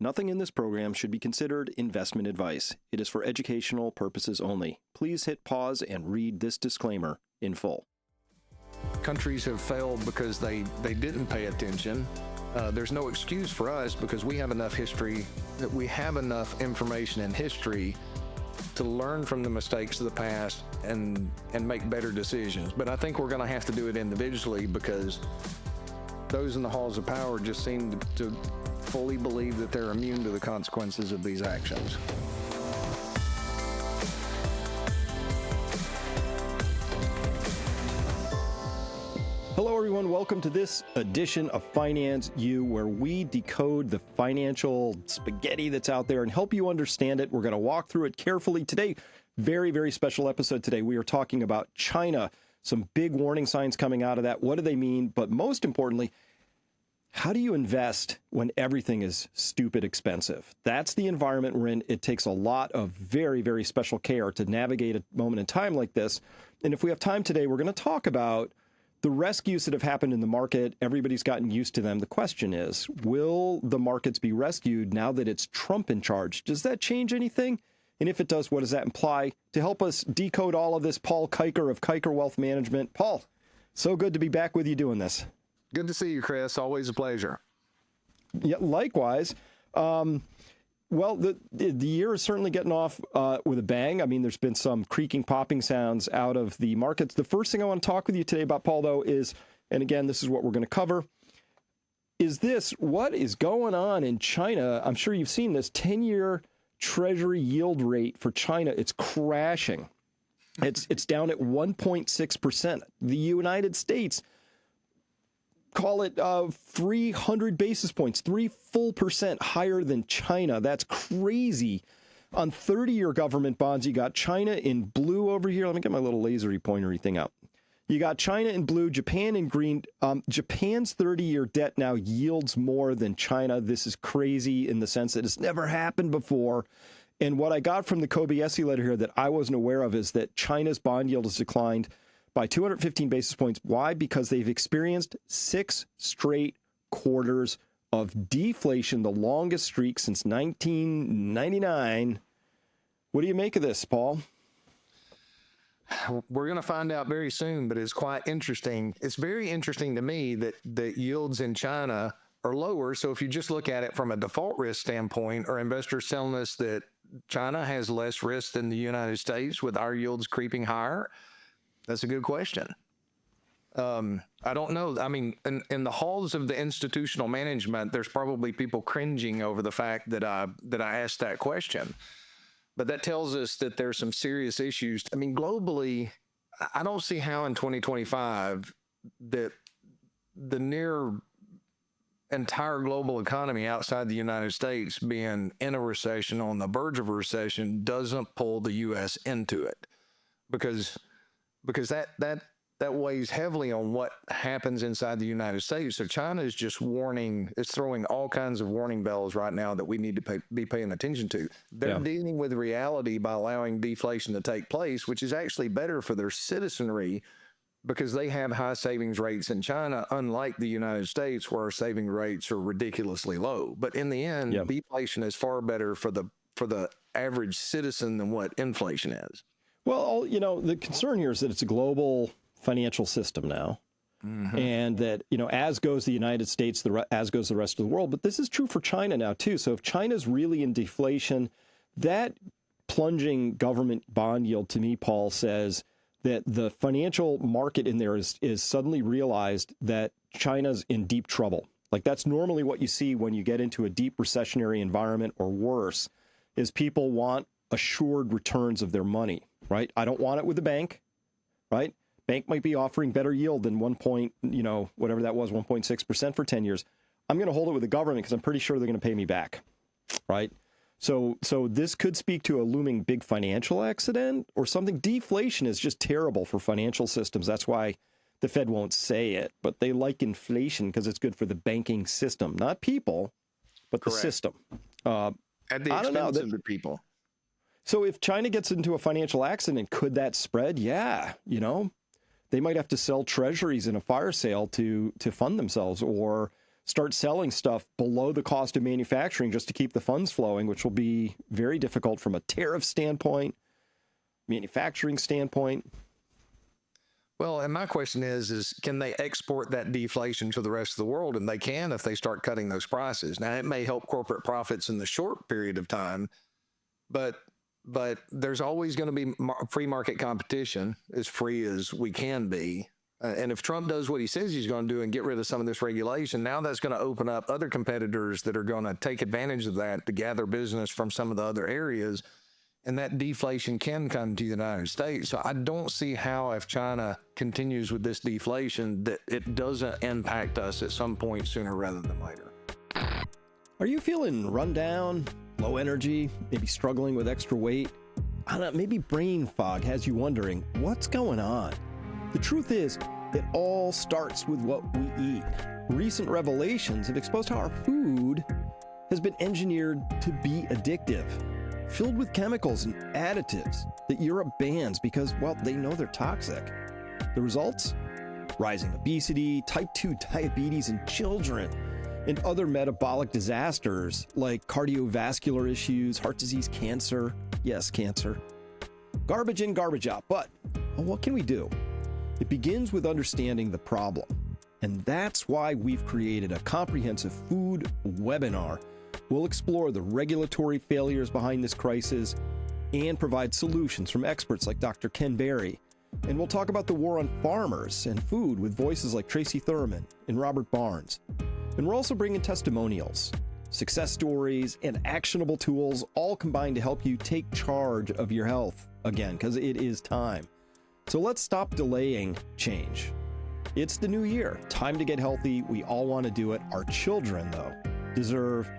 Nothing in this program should be considered investment advice. It is for educational purposes only. Please hit pause and read this disclaimer in full. Countries have failed because they didn't pay attention. There's no excuse for us because we have enough history, that we have enough information in history to learn from the mistakes of the past and make better decisions. But I think we're going to have to do it individually because those in the halls of power just seem to fully believe that they're immune to the consequences of these actions. Hello, everyone. Welcome to this edition of Finance U, where we decode the financial spaghetti that's out there and help you understand it. We're going to walk through it carefully today. Very, very special episode today. We are talking about China. Some big warning signs coming out of that. What do they mean? But most importantly, how do you invest when everything is stupid expensive? That's the environment we're in. It takes a lot of very, very special care to navigate a moment in time like this. And if we have time today, we're going to talk about the rescues that have happened in the market. Everybody's gotten used to them. The question is, will the markets be rescued now that it's Trump in charge? Does that change anything? And if it does, what does that imply? To help us decode all of this, Paul Kiker of Kiker Wealth Management. Paul, so good to be back with you doing this. Good to see you, Chris. Always a pleasure. Yeah, likewise. Well, the year is certainly getting off with a bang. I mean, there's been some creaking, popping sounds out of the markets. The first thing I want to talk with you today about, Paul, though, is, and again, this is what we're going to cover, is this: what is going on in China? I'm sure you've seen this 10-year Treasury yield rate for China. It's crashing. It's down at 1.6%. The United States, call it 300 basis points, 3% higher than China. That's crazy. On 30-year government bonds, you got China in blue over here. Let me get my little lasery pointery thing out. You got China in blue, Japan in green. Japan's 30-year debt now yields more than China. This is crazy in the sense that it's never happened before. And what I got from the Kobayashi letter here that I wasn't aware of is that China's bond yield has declined by 215 basis points. Why? Because they've experienced 6 straight quarters of deflation, the longest streak since 1999. What do you make of this, Paul? We're going to find out very soon, but it's quite interesting. It's very interesting to me that the yields in China are lower. So if you just look at it from a default risk standpoint, are investors telling us that China has less risk than the United States with our yields creeping higher? That's a good question. I don't know. I mean, in the halls of the institutional management, there's probably people cringing over the fact that I asked that question. But that tells us that there's some serious issues. I mean, globally, I don't see how in 2025 that the near entire global economy outside the United States being in a recession, on the verge of a recession, doesn't pull the U.S. into it. Because that weighs heavily on what happens inside the United States. So China is just it's throwing all kinds of warning bells right now that we need to be paying attention to. They're dealing with reality by allowing deflation to take place, which is actually better for their citizenry because they have high savings rates in China, unlike the United States, where our saving rates are ridiculously low. But in the end, deflation is far better for the average citizen than what inflation is. Well, the concern here is that it's a global financial system now, and that, as goes the United States, as goes the rest of the world. But this is true for China now, too. So if China's really in deflation, that plunging government bond yield, to me, Paul, says that the financial market in there is suddenly realized that China's in deep trouble. Like, that's normally what you see when you get into a deep recessionary environment or worse, is people want assured returns of their money. Right? I don't want it with the bank, right? Bank might be offering better yield than whatever that was, 1.6% for 10 years. I'm going to hold it with the government because I'm pretty sure they're going to pay me back, right? So this could speak to a looming big financial accident or something. Deflation is just terrible for financial systems. That's why the Fed won't say it, but they like inflation because it's good for the banking system, not people, but the system. At the expense of the people. So if China gets into a financial accident, could that spread? Yeah, they might have to sell treasuries in a fire sale to fund themselves, or start selling stuff below the cost of manufacturing just to keep the funds flowing, which will be very difficult from a tariff standpoint, manufacturing standpoint. Well, and my question is can they export that deflation to the rest of the world? And they can if they start cutting those prices. Now, it may help corporate profits in the short period of time, but there's always going to be free market competition, as free as we can be. And if Trump does what he says he's going to do and get rid of some of this regulation, now that's going to open up other competitors that are going to take advantage of that to gather business from some of the other areas. And that deflation can come to the United States. So I don't see how, if China continues with this deflation, that it doesn't impact us at some point sooner rather than later. Are you feeling run down, low energy, maybe struggling with extra weight? I don't know, maybe brain fog has you wondering, what's going on? The truth is, it all starts with what we eat. Recent revelations have exposed how our food has been engineered to be addictive, filled with chemicals and additives that Europe bans because, well, they know they're toxic. The results? Rising obesity, type 2 diabetes in children, and other metabolic disasters like cardiovascular issues, heart disease, cancer. Yes, cancer. Garbage in, garbage out. But well, what can we do? It begins with understanding the problem. And that's why we've created a comprehensive food webinar. We'll explore the regulatory failures behind this crisis and provide solutions from experts like Dr. Ken Berry. And we'll talk about the war on farmers and food with voices like Tracy Thurman and Robert Barnes. And we're also bringing testimonials, success stories, and actionable tools, all combined to help you take charge of your health again, because it is time. So let's stop delaying change. It's the new year. Time to get healthy. We all want to do it. Our children, though, deserve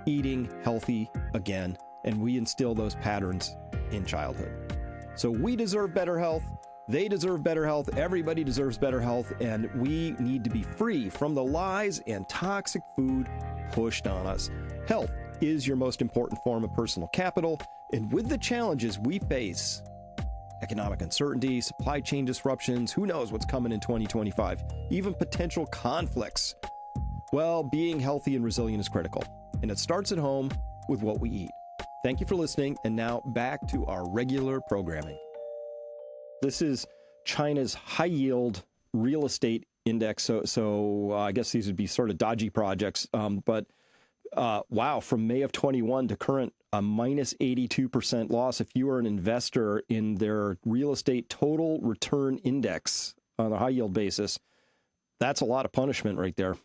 eating healthy again, and we instill those patterns in childhood. So we deserve better health. They deserve better health. Everybody deserves better health, and we need to be free from the lies and toxic food pushed on us. Health is your most important form of personal capital, and with the challenges we face, economic uncertainty, supply chain disruptions, who knows what's coming in 2025, even potential conflicts, well, being healthy and resilient is critical. And it starts at home with what we eat. Thank you for listening. And now back to our regular programming. This is China's high yield real estate index. So I guess these would be sort of dodgy projects. But wow, from May of 21 to current, a minus 82% loss. If you are an investor in their real estate total return index on a high yield basis, that's a lot of punishment right there.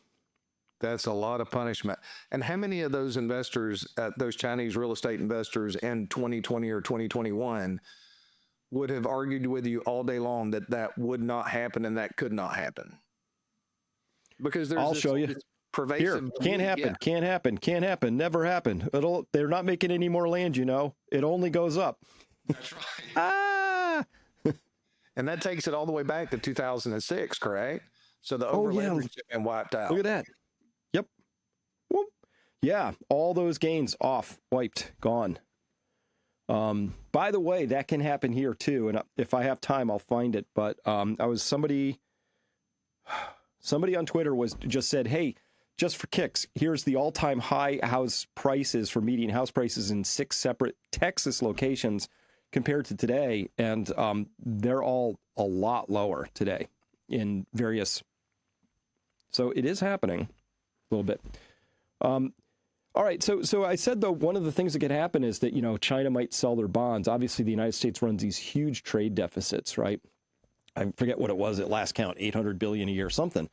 That's a lot of punishment. And how many of those investors, those Chinese real estate investors in 2020 or 2021 would have argued with you all day long that that would not happen and that could not happen? Because there's I'll show you. Pervasive Here, can't happen, yeah. can't happen, never happen. They're not making any more land, you know. It only goes up. That's right. Ah! And that takes it all the way back to 2006, correct? So the over-leverage has been wiped out. Look at that. Yep. Whoop. Yeah, all those gains off, wiped, gone. By the way, that can happen here too. And if I have time, I'll find it. But somebody on Twitter just said, hey, just for kicks, here's the all-time high house prices for median house prices in 6 separate Texas locations compared to today. And they're all a lot lower today in various. So it is happening a little bit. All right. So I said, though, one of the things that could happen is that, you know, China might sell their bonds. Obviously, the United States runs these huge trade deficits, right? I forget what it was at last count, 800 billion a year, something.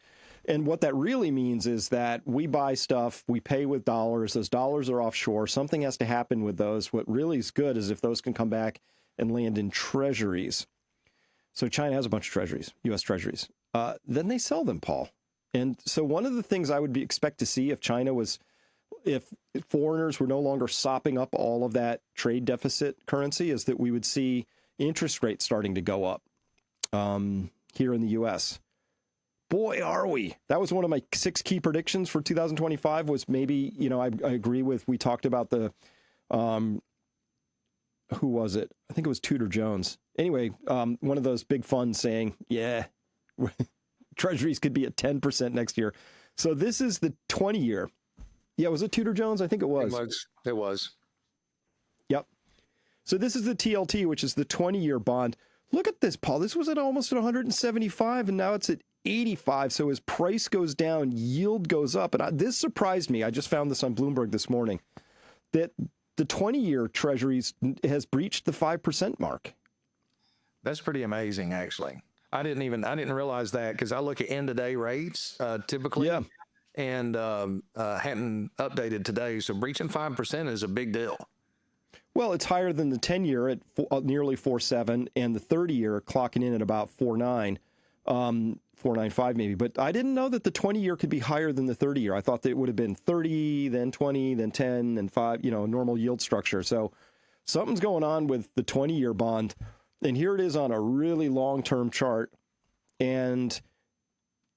And what that really means is that we buy stuff, we pay with dollars, those dollars are offshore, something has to happen with those. What really is good is if those can come back and land in treasuries. So China has a bunch of treasuries, U.S. treasuries. Then they sell them, Paul. And so one of the things I would expect to see if foreigners were no longer sopping up all of that trade deficit currency is that we would see interest rates starting to go up here in the U.S. Boy, are we. That was one of my 6 key predictions for 2025 was maybe, you know, I agree with, we talked about the, who was it? I think it was Tudor Jones. Anyway, one of those big funds saying, yeah, treasuries could be at 10% next year. So this is the 20-year. Yeah, was it Tudor Jones? I think it was. It was. Yep. So this is the TLT, which is the 20-year bond. Look at this, Paul. This was at almost at 175, and now it's at 85. So as price goes down, yield goes up. And this surprised me. I just found this on Bloomberg this morning, that the 20-year Treasuries has breached the 5% mark. That's pretty amazing, actually. I didn't realize that because I look at end of day rates typically, Yeah. and hadn't updated today. So breaching 5% is a big deal. Well, it's higher than the 10-year at nearly 4.7, and the 30-year clocking in at about 4.9, 4.95 maybe. But I didn't know that the 20-year could be higher than the 30-year. I thought that it would have been 30, then 20, then 10, and 5, normal yield structure. So something's going on with the 20-year bond. And here it is on a really long-term chart. And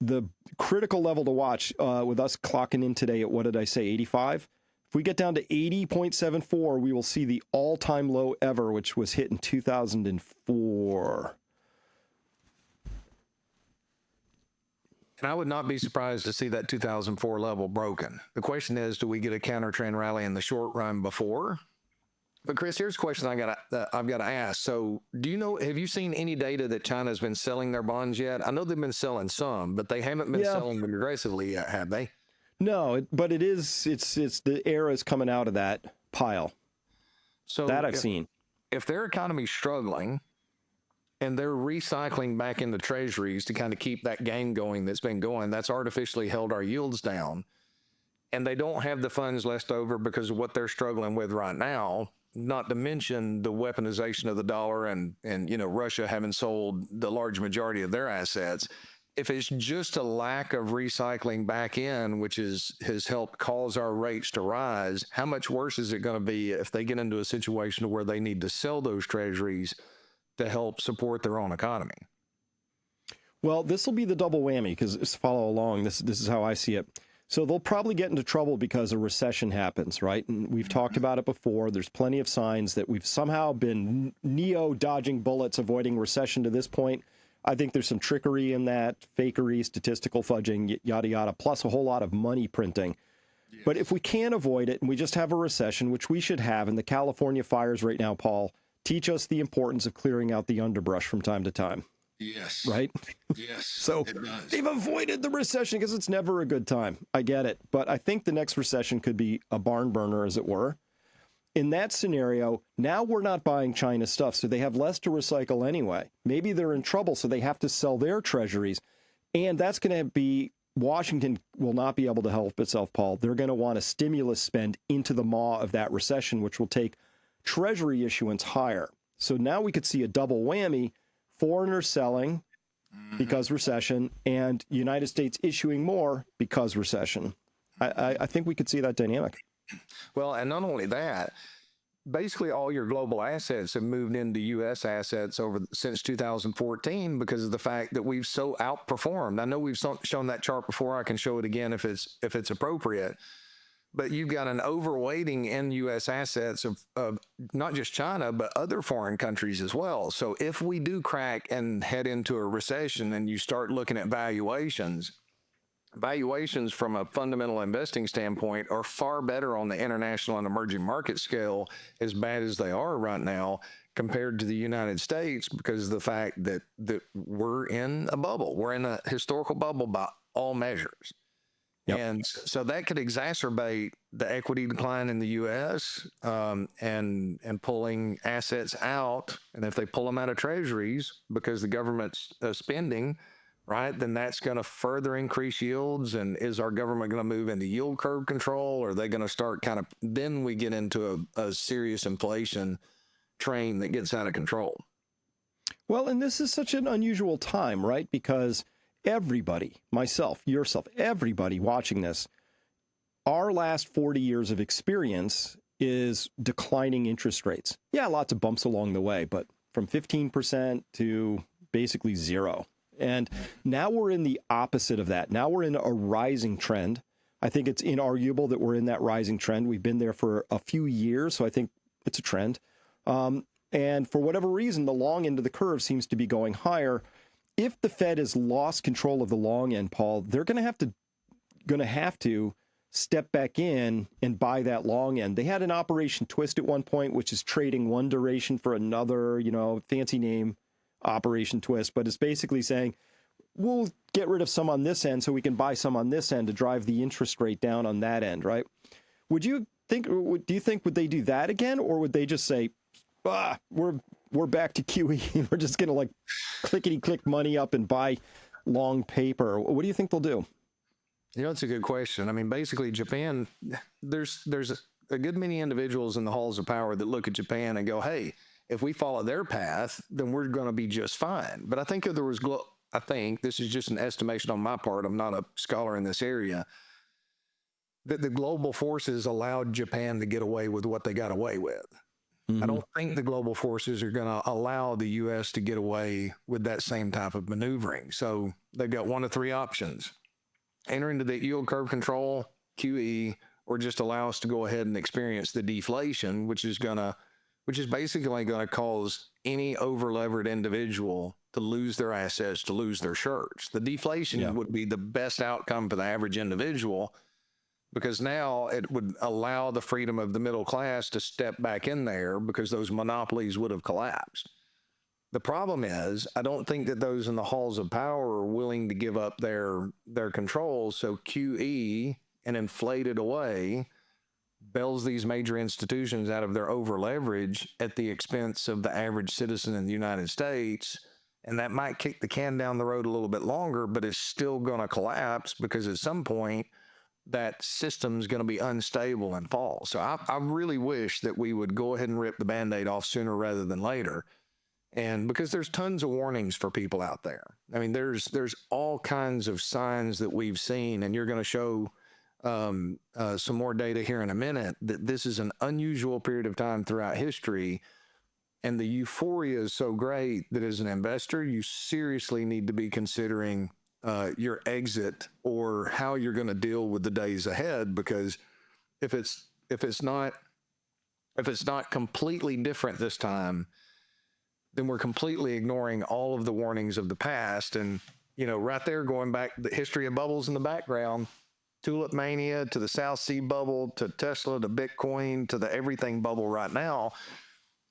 the critical level to watch with us clocking in today at, what did I say, 85? If we get down to 80.74, we will see the all-time low ever, which was hit in 2004. And I would not be surprised to see that 2004 level broken. The question is, do we get a counter trend rally in the short run before? But Chris, here's a question I've got to ask. So have you seen any data that China's been selling their bonds yet? I know they've been selling some, but they haven't been selling them aggressively yet, have they? No, but it's the air is coming out of that pile. So that I've seen. If their economy's struggling and they're recycling back into treasuries to kind of keep that game going that's been going, that's artificially held our yields down, and they don't have the funds left over because of what they're struggling with right now, not to mention the weaponization of the dollar and Russia having sold the large majority of their assets. If it's just a lack of recycling back in, which has helped cause our rates to rise, how much worse is it going to be if they get into a situation where they need to sell those treasuries to help support their own economy? Well, this will be the double whammy because follow along. This is how I see it. So they'll probably get into trouble because a recession happens, right? And we've talked about it before. There's plenty of signs that we've somehow been dodging bullets, avoiding recession to this point. I think there's some trickery in that, fakery, statistical fudging, yada, yada, plus a whole lot of money printing. Yes. But if we can't avoid it and we just have a recession, which we should have, and the California fires right now, Paul, teach us the importance of clearing out the underbrush from time to time. Yes. Right? Yes. So they've avoided the recession because it's never a good time. I get it. But I think the next recession could be a barn burner, as it were. In that scenario, now we're not buying China stuff, so they have less to recycle anyway. Maybe they're in trouble, so they have to sell their treasuries. And that's going to be, Washington will not be able to help itself, Paul. They're going to want a stimulus spend into the maw of that recession, which will take treasury issuance higher. So now we could see a double whammy, foreigners selling because recession, and United States issuing more because recession. I think we could see that dynamic. Well, and not only that, basically all your global assets have moved into U.S. assets since 2014 because of the fact that we've so outperformed. I know we've shown that chart before. I can show it again if it's appropriate. But you've got an overweighting in U.S. assets of not just China, but other foreign countries as well. So if we do crack and head into a recession and you start looking at valuations from a fundamental investing standpoint are far better on the international and emerging market scale, as bad as they are right now, compared to the United States, because of the fact that we're in a bubble. We're in a historical bubble by all measures. Yep. And so that could exacerbate the equity decline in the U.S. And pulling assets out. And if they pull them out of treasuries because the government's spending, right, then that's going to further increase yields. And is our government going to move into yield curve control? Or are they going to start then we get into a serious inflation train that gets out of control? Well, and this is such an unusual time, right? Because everybody, myself, yourself, everybody watching this, our last 40 years of experience is declining interest rates. Yeah, lots of bumps along the way, but from 15% to basically zero. And now we're in the opposite of that. Now we're in a rising trend. I think it's inarguable that we're in that rising trend. We've been there for a few years, so I think it's a trend. And for whatever reason, the long end of the curve seems to be going higher. If the Fed has lost control of the long end, Paul, they're going to have to going to have to step back in and buy that long end. They had an Operation Twist at one point, which is trading one duration for another, fancy name, Operation Twist, but it's basically saying, we'll get rid of some on this end so we can buy some on this end to drive the interest rate down on that end, right? Do you think would they do that again, or would they just say, we're back to QE, we're just going to like clickety click money up and buy long paper? What do you think they'll do? It's a good question. I mean, basically Japan, there's a good many individuals in the halls of power that look at Japan and go, hey, if we follow their path, then we're going to be just fine. But I think if there was, I think this is just an estimation on my part, I'm not a scholar in this area, that the global forces allowed Japan to get away with what they got away with. I don't think the global forces are going to allow the U.S. to get away with that same type of maneuvering. So they've got one of three options: enter into the yield curve control, QE, or just allow us to go ahead and experience the deflation, which is basically going to cause any over-levered individual to lose their assets, to lose their shirts. The deflation would be the best outcome for the average individual, because now it would allow the freedom of the middle class to step back in there, because those monopolies would have collapsed. The problem is, I don't think that those in the halls of power are willing to give up their control. So QE and inflated away bails these major institutions out of their over leverage at the expense of the average citizen in the United States. And that might kick the can down the road a little bit longer, but it's still going to collapse, because at some point that system's going to be unstable and fall. So I really wish that we would go ahead and rip the Band-Aid off sooner rather than later. And because there's tons of warnings for people out there. I mean, there's all kinds of signs that we've seen, and you're going to show some more data here in a minute, that this is an unusual period of time throughout history. And the euphoria is so great that as an investor, you seriously need to be considering your exit, or how you're going to deal with the days ahead. Because if it's not completely different this time, then we're completely ignoring all of the warnings of the past. And right there, going back, the history of bubbles in the background, tulip mania to the South Sea bubble, to Tesla, to Bitcoin, to the everything bubble right now.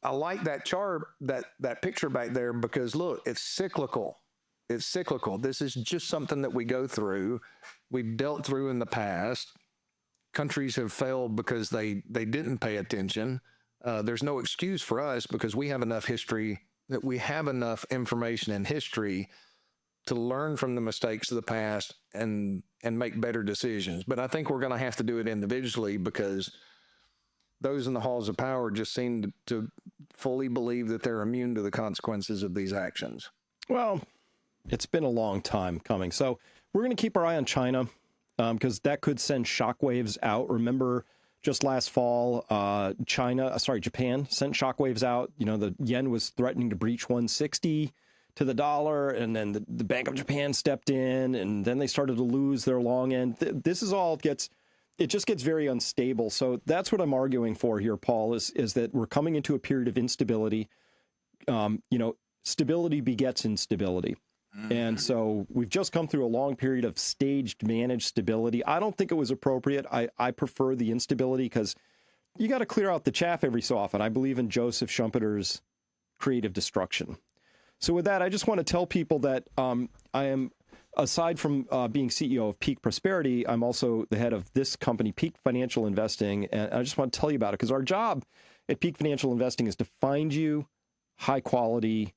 I like that chart, that picture back there, because look, it's cyclical. It's cyclical. This is just something that we go through. We've dealt through in the past. Countries have failed because they didn't pay attention. There's no excuse for us, because we have enough history, that we have enough information in history to learn from the mistakes of the past and make better decisions. But I think we're going to have to do it individually, because those in the halls of power just seem to fully believe that they're immune to the consequences of these actions. Well, it's been a long time coming. So we're going to keep our eye on China, because that could send shockwaves out. Remember, just last fall, Japan sent shockwaves out. The yen was threatening to breach 160 to the dollar, and then the Bank of Japan stepped in, and then they started to lose their long end. This is all it just gets very unstable. So that's what I'm arguing for here, Paul, is that we're coming into a period of instability. Stability begets instability. And so we've just come through a long period of staged, managed stability. I don't think it was appropriate. I prefer the instability, because you got to clear out the chaff every so often. I believe in Joseph Schumpeter's creative destruction. So with that, I just want to tell people that I am, aside from being CEO of Peak Prosperity, I'm also the head of this company, Peak Financial Investing. And I just want to tell you about it, because our job at Peak Financial Investing is to find you high quality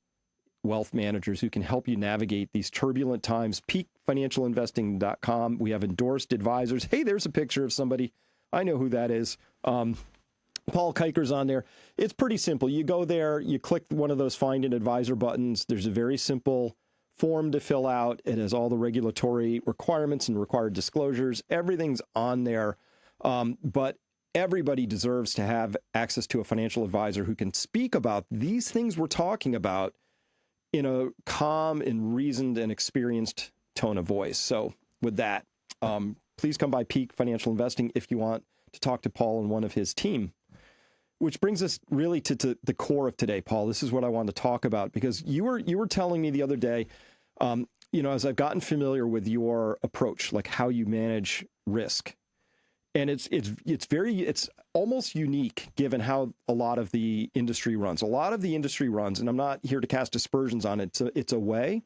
wealth managers who can help you navigate these turbulent times. peakfinancialinvesting.com. We have endorsed advisors. Hey, there's a picture of somebody. I know who that is. Paul Kiker's on there. It's pretty simple. You go there, you click one of those find an advisor buttons. There's a very simple form to fill out. It has all the regulatory requirements and required disclosures. Everything's on there. But everybody deserves to have access to a financial advisor who can speak about these things we're talking about in a calm and reasoned and experienced tone of voice. So with that, please come by Peak Financial Investing if you want to talk to Paul and one of his team. Which brings us really to the core of today, Paul. This is what I wanted to talk about, because you were telling me the other day, as I've gotten familiar with your approach, like how you manage risk, and it's almost unique given how a lot of the industry runs. A lot of the industry runs, and I'm not here to cast aspersions on it. It's a way,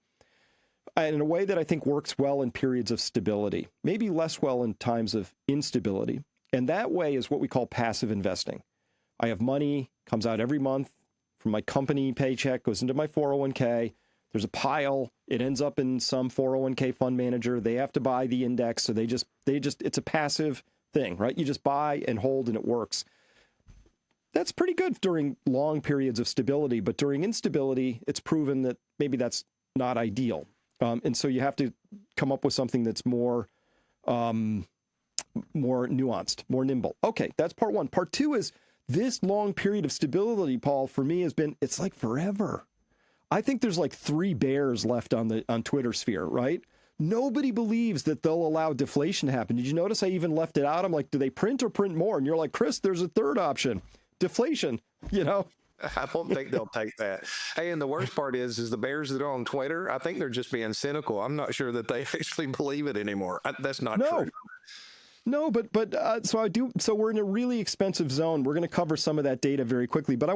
and in a way that I think works well in periods of stability, maybe less well in times of instability. And that way is what we call passive investing. I have money, comes out every month from my company paycheck, goes into my 401k. There's a pile. It ends up in some 401k fund manager. They have to buy the index. So they just, it's a passive thing, right? You just buy and hold and it works. That's pretty good during long periods of stability, but during instability, it's proven that maybe that's not ideal. And so you have to come up with something that's more nuanced, more nimble. Okay, that's part one. Part two is this long period of stability, Paul, for me it's like forever. I think there's like 3 bears left on Twitter sphere, right? Nobody believes that they'll allow deflation to happen. Did you notice I even left it out? I'm like, do they print or print more? And you're like, Chris, there's a third option, deflation, I don't think they'll take that. Hey, and the worst part is the bears that are on Twitter, I think they're just being cynical. I'm not sure that they actually believe it anymore. That's not true. No, but so we're in a really expensive zone. We're going to cover some of that data very quickly, but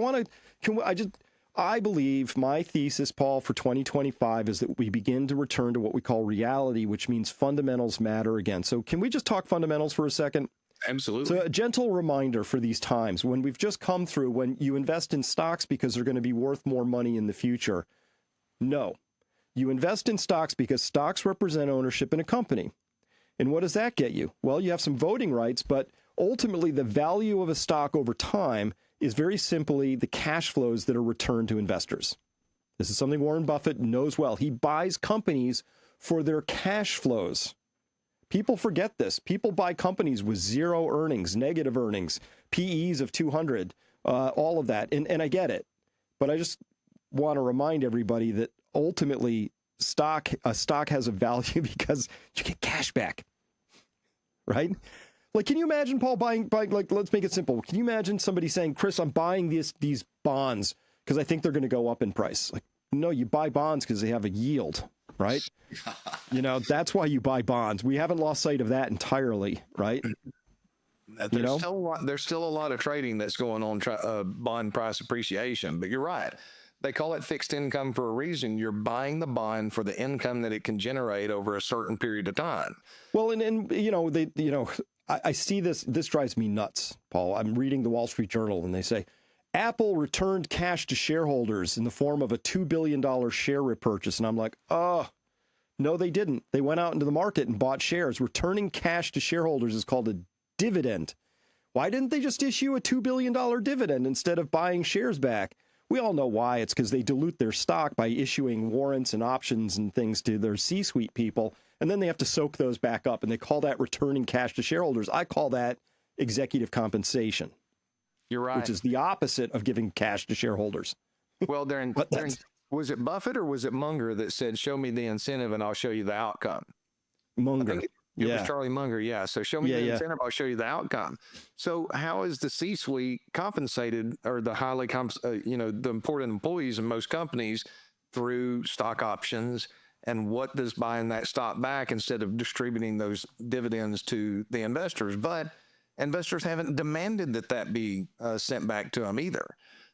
I believe my thesis, Paul, for 2025 is that we begin to return to what we call reality, which means fundamentals matter again. So can we just talk fundamentals for a second? Absolutely. So a gentle reminder for these times when we've just come through, when you invest in stocks because they're going to be worth more money in the future. No, you invest in stocks because stocks represent ownership in a company. And what does that get you? Well, you have some voting rights, but ultimately the value of a stock over time is very simply the cash flows that are returned to investors. This is something Warren Buffett knows well. He buys companies for their cash flows. People forget this. People buy companies with zero earnings, negative earnings, PEs of 200, all of that. And I get it. But I just want to remind everybody that ultimately a stock has a value because you get cash back, right? Like, can you imagine, Paul, buying like, let's make it simple. Can you imagine somebody saying, Chris, I'm buying these bonds because I think they're going to go up in price? Like, no, you buy bonds because they have a yield, right? That's why you buy bonds. We haven't lost sight of that entirely, right? There's still a lot of trading that's going on, bond price appreciation, but you're right. They call it fixed income for a reason. You're buying the bond for the income that it can generate over a certain period of time. Well, I see this drives me nuts, Paul. I'm reading the Wall Street Journal and they say, Apple returned cash to shareholders in the form of a $2 billion share repurchase. And I'm like, oh, no, they didn't. They went out into the market and bought shares. Returning cash to shareholders is called a dividend. Why didn't they just issue a $2 billion dividend instead of buying shares back? We all know why. It's because they dilute their stock by issuing warrants and options and things to their C-suite people. And then they have to soak those back up. And they call that returning cash to shareholders. I call that executive compensation. You're right. Which is the opposite of giving cash to shareholders. Well, was it Buffett or was it Munger that said, show me the incentive and I'll show you the outcome? Munger. It was Charlie Munger, yeah. So show me the incentive, I'll show you the outcome. So how is the C-suite compensated, or the the important employees in most companies, through stock options? And what does buying that stock back instead of distributing those dividends to the investors? But investors haven't demanded that be sent back to them either.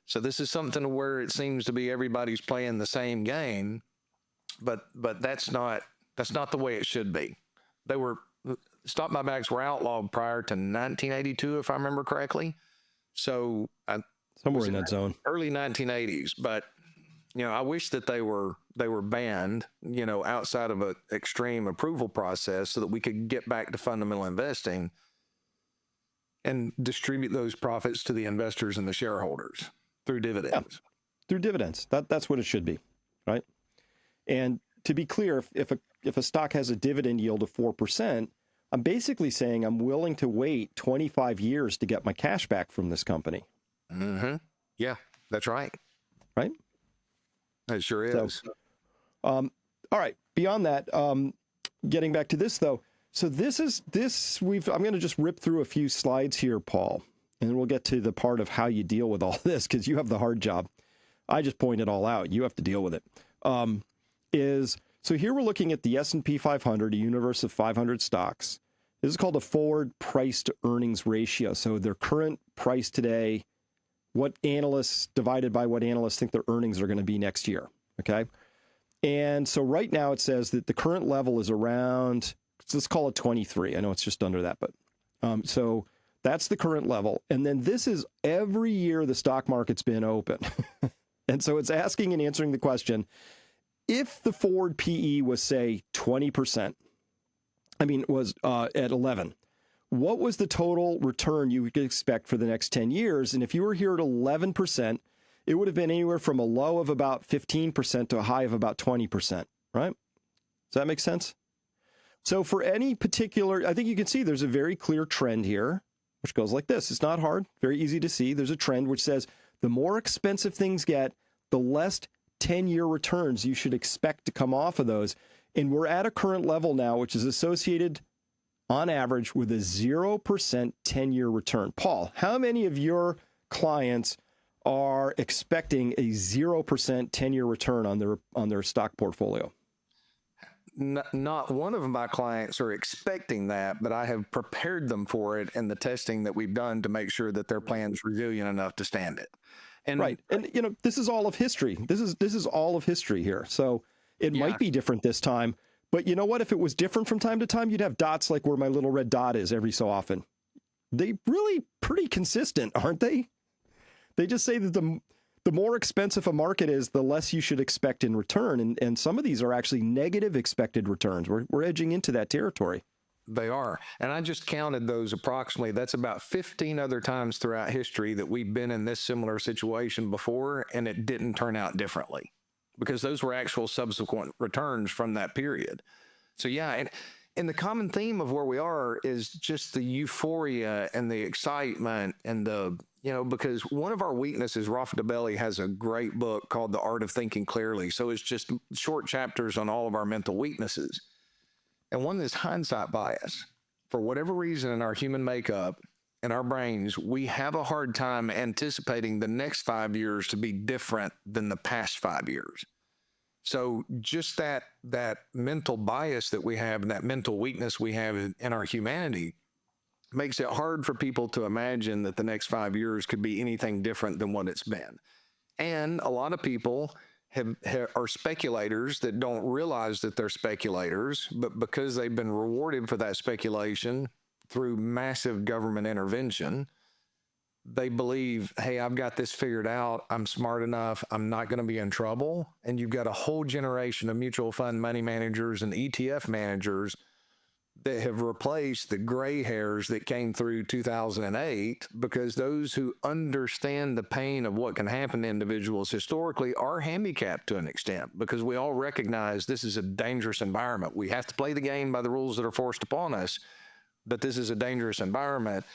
So this is something where it seems to be everybody's playing the same game, but that's not the way it should be. Stock buybacks were outlawed prior to 1982, if I remember correctly. So somewhere in that zone, early 1980s. But I wish that they were banned, outside of an extreme approval process, so that we could get back to fundamental investing and distribute those profits to the investors and the shareholders through dividends. Yeah, through dividends. That's what it should be, right? And to be clear, if a stock has a dividend yield of 4%, I'm basically saying I'm willing to wait 25 years to get my cash back from this company. Mm-hmm. Yeah, that's right. Right? It sure is. So, all right. Beyond that, getting back to this, though. So I'm going to just rip through a few slides here, Paul, and then we'll get to the part of how you deal with all this, because you have the hard job. I just point it all out. You have to deal with it. So here we're looking at the S&P 500, a universe of 500 stocks. This is called a forward price to earnings ratio. So their current price today, what analysts divided by what analysts think their earnings are going to be next year. Okay. And so right now it says that the current level is around, let's call it 23. I know it's just under that, but so that's the current level. And then this is every year the stock market's been open. And so it's asking and answering the question, if the forward PE was, say, 20%, was at 11, what was the total return you would expect for the next 10 years? And if you were here at 11%, it would have been anywhere from a low of about 15% to a high of about 20%, right? Does that make sense? So for any particular, I think you can see there's a very clear trend here, which goes like this. It's not hard, very easy to see. There's a trend which says the more expensive things get, the less 10-year returns you should expect to come off of those. And we're at a current level now, which is associated on average with a 0% 10-year return. Paul, how many of your clients are expecting a 0% 10-year return on their stock portfolio? Not one of my clients are expecting that, but I have prepared them for it in the testing that we've done to make sure that their plan's resilient enough to stand it. And right. And, this is all of history. This is all of history here. So it might be different this time. But you know what? If it was different from time to time, you'd have dots like where my little red dot is every so often. They really pretty consistent, aren't they? They just say that the more expensive a market is, the less you should expect in return. And some of these are actually negative expected returns. We're edging into that territory. They are. And I just counted those approximately. That's about 15 other times throughout history that we've been in this similar situation before, and it didn't turn out differently because those were actual subsequent returns from that period. So, yeah. And the common theme of where we are is just the euphoria and the excitement and because one of our weaknesses, Rafa Dabelli has a great book called The Art of Thinking Clearly. So it's just short chapters on all of our mental weaknesses. And one is hindsight bias. For whatever reason in our human makeup, in our brains, we have a hard time anticipating the next 5 years to be different than the past 5 years. So just that mental bias that we have and that mental weakness we have in our humanity makes it hard for people to imagine that the next 5 years could be anything different than what it's been. And a lot of people are speculators that don't realize that they're speculators, but because they've been rewarded for that speculation through massive government intervention, they believe, hey, I've got this figured out. I'm smart enough. I'm not going to be in trouble. And you've got a whole generation of mutual fund money managers and ETF managers that have replaced the gray hairs that came through 2008, because those who understand the pain of what can happen to individuals historically are handicapped to an extent, because we all recognize this is a dangerous environment. We have to play the game by the rules that are forced upon us, but this is a dangerous environment.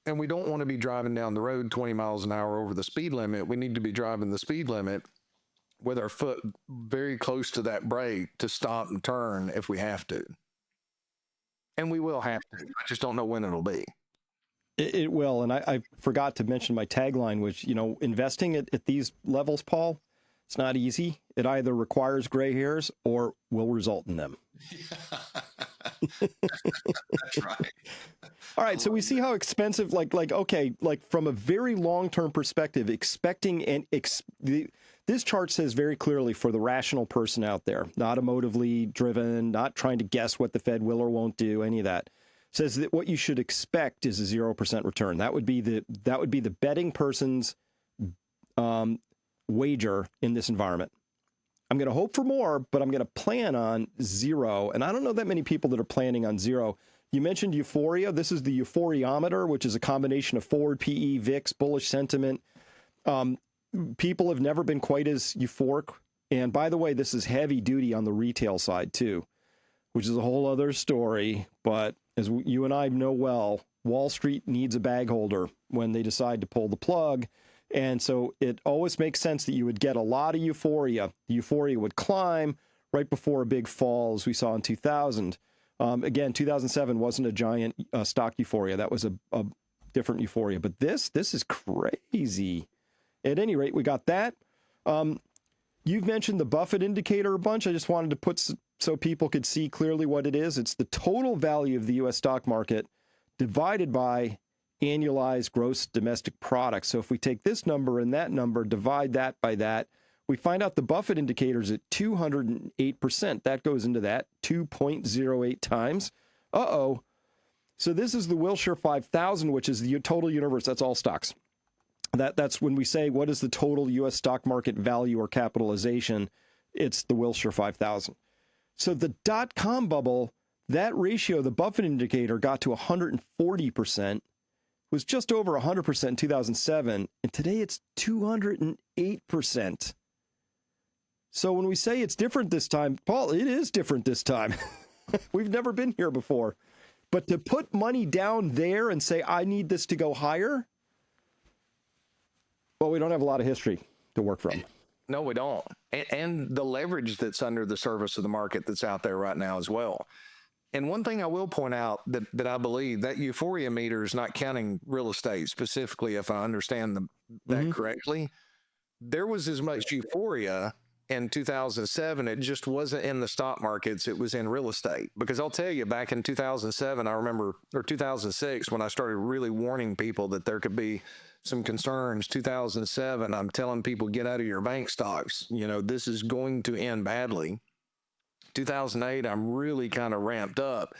And we don't want to be driving down the road 20 miles an hour over the speed limit. We need to be driving the speed limit with our foot very close to that brake to stop and turn if we have to. And we will have to. I just don't know when it'll be. It will. And I forgot to mention my tagline, which, investing at these levels, Paul, it's not easy. It either requires gray hairs or will result in them. That's right. All right. So we see how expensive, from a very long-term perspective, this chart says very clearly for the rational person out there, not emotively driven, not trying to guess what the Fed will or won't do, any of that, says that what you should expect is a 0% return. That would be the betting person's wager in this environment. I'm going to hope for more, but I'm going to plan on 0. And I don't know that many people that are planning on 0. You mentioned euphoria. This is the euphoriometer, which is a combination of forward PE, VIX, bullish sentiment. People have never been quite as euphoric. And by the way, this is heavy duty on the retail side too, which is a whole other story. But as you and I know well, Wall Street needs a bag holder when they decide to pull the plug. And so it always makes sense that you would get a lot of euphoria. The euphoria would climb right before a big fall, as we saw in 2000. Again, 2007 wasn't a giant stock euphoria. That was a different euphoria. But this is crazy. At any rate, we got that. You've mentioned the Buffett indicator a bunch. I just wanted to put so people could see clearly what it is. It's the total value of the U.S. stock market divided by annualized gross domestic product. So if we take this number and that number, divide that by that, we find out the Buffett indicator is at 208%. That goes into that 2.08 times. Uh-oh. So this is the Wilshire 5000, which is the total universe. That's all stocks. That's when we say, what is the total U.S. stock market value or capitalization? It's the Wilshire 5000. So the dot-com bubble, that ratio, the Buffett indicator, got to 140%, was just over 100% in 2007, and today it's 208%. So when we say it's different this time, Paul, it is different this time. We've never been here before. But to put money down there and say, I need this to go higher, well, we don't have a lot of history to work from. No, we don't. And the leverage that's under the surface of the market that's out there right now as well. And one thing I will point out that I believe that euphoria meter is not counting real estate specifically, if I understand that correctly. There was as much euphoria in 2007. It just wasn't in the stock markets. It was in real estate. Because I'll tell you, back in 2007, I remember, or 2006, when I started really warning people that there could be some concerns. 2007, I'm telling people, get out of your bank stocks. You know, this is going to end badly. 2008, I'm really kind of ramped up.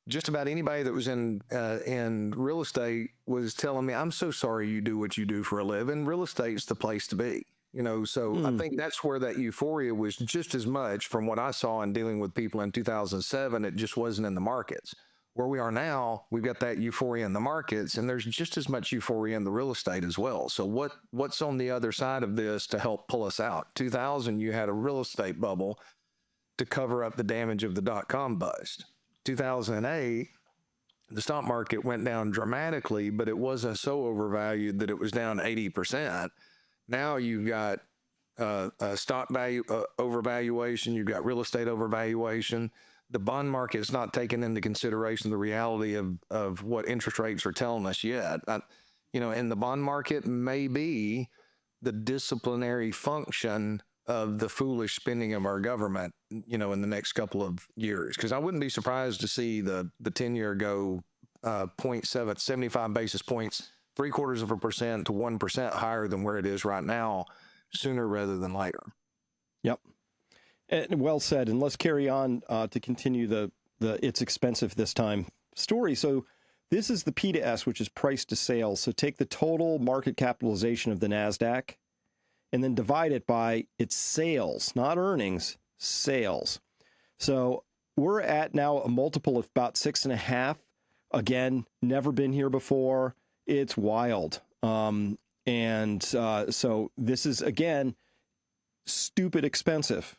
Just about anybody that was in real estate was telling me, I'm so sorry you do what you do for a living. Real estate's the place to be. You know, so I think that's where that euphoria was just as much from what I saw in dealing with people in 2007. It just wasn't in the markets. Where we are now, we've got that euphoria in the markets, and there's just as much euphoria in the real estate as well. So what's on the other side of this to help pull us out? 2000, you had a real estate bubble to cover up the damage of the dot-com bust. 2008, the stock market went down dramatically, but it wasn't so overvalued that it was down 80%. Now you've got a stock value overvaluation, you've got real estate overvaluation. The bond market is not taking into consideration the reality of what interest rates are telling us yet. And the bond market may be the disciplinary function of the foolish spending of our government, in the next couple of years. Because I wouldn't be surprised to see the 10-year go 75 basis points, 0.75% to 1% higher than where it is right now, sooner rather than later. Yep. And well said. And let's carry on to continue the it's expensive this time story. So this is the P to S, which is price to sales. So take the total market capitalization of the NASDAQ and then divide it by its sales, not earnings, sales. So we're at now a multiple of about 6.5. Again, never been here before. It's wild. So this is, again, stupid expensive.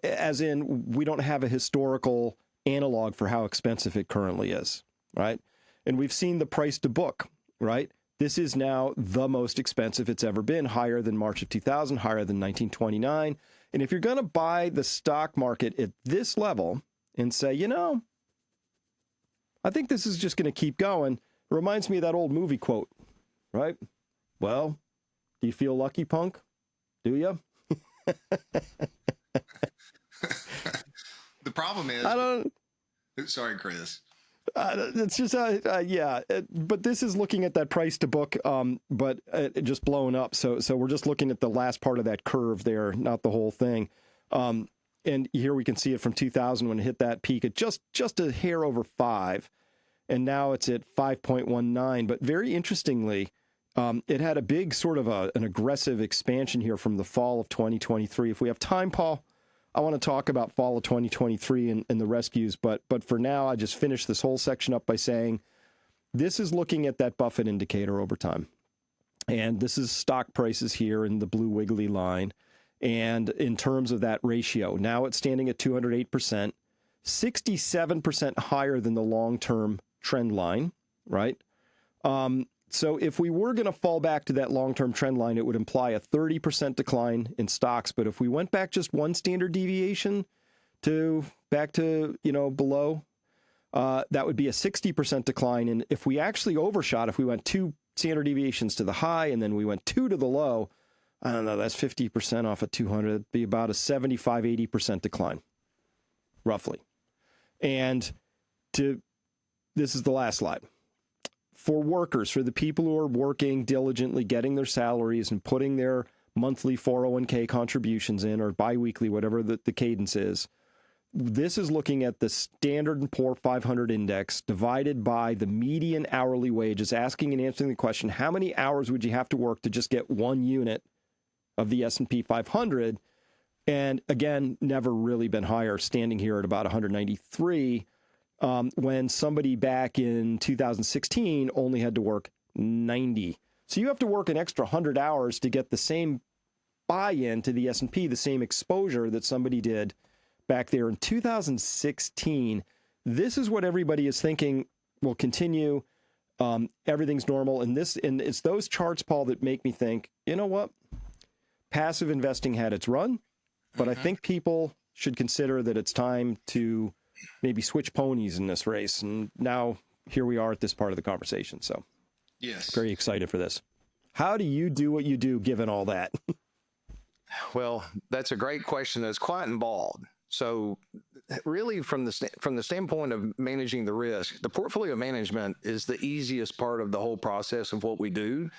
As in, we don't have a historical analog for how expensive it currently is, right? And we've seen the price to book, right? This is now the most expensive it's ever been, higher than March of 2000, higher than 1929. And if you're going to buy the stock market at this level and say, I think this is just going to keep going, it reminds me of that old movie quote, right? Well, do you feel lucky, punk? Do you? The problem is, I don't. Sorry, Chris. It's just, but this is looking at that price to book, but it just blowing up. So we're just looking at the last part of that curve there, not the whole thing. And here we can see it from 2000 when it hit that peak at just a hair over 5, and now it's at 5.19. But very interestingly, it had a big sort of an aggressive expansion here from the fall of 2023. If we have time, Paul, I want to talk about fall of 2023 and the rescues, but for now, I just finished this whole section up by saying this is looking at that Buffett indicator over time. And this is stock prices here in the blue wiggly line. And in terms of that ratio, now it's standing at 208%, 67% higher than the long-term trend line, right? So if we were going to fall back to that long-term trend line, it would imply a 30% decline in stocks. But if we went back just one standard deviation back to below, that would be a 60% decline. And if we actually overshot, if we went 2 standard deviations to the high and then we went 2 to the low, I don't know, that's 50% off of 200. It'd be about a 75, 80% decline, roughly. And this is the last slide. For workers, for the people who are working diligently, getting their salaries and putting their monthly 401k contributions in, or biweekly, whatever the cadence is, this is looking at the Standard & Poor 500 index divided by the median hourly wages, asking and answering the question, how many hours would you have to work to just get one unit of the S&P 500? And again, never really been higher, standing here at about 193, when somebody back in 2016 only had to work 90. So you have to work an extra 100 hours to get the same buy-in to the S&P, the same exposure that somebody did back there in 2016. This is what everybody is thinking will continue. Everything's normal. And it's those charts, Paul, that make me think, you know what? Passive investing had its run, but I think people should consider that it's time to maybe switch ponies in this race. And now here we are at this part of the conversation. So yes, very excited for this. How do you do what you do given all that? Well, that's a great question. That's quite involved. So really from the standpoint of managing the risk, the portfolio management is the easiest part of the whole process of what we do,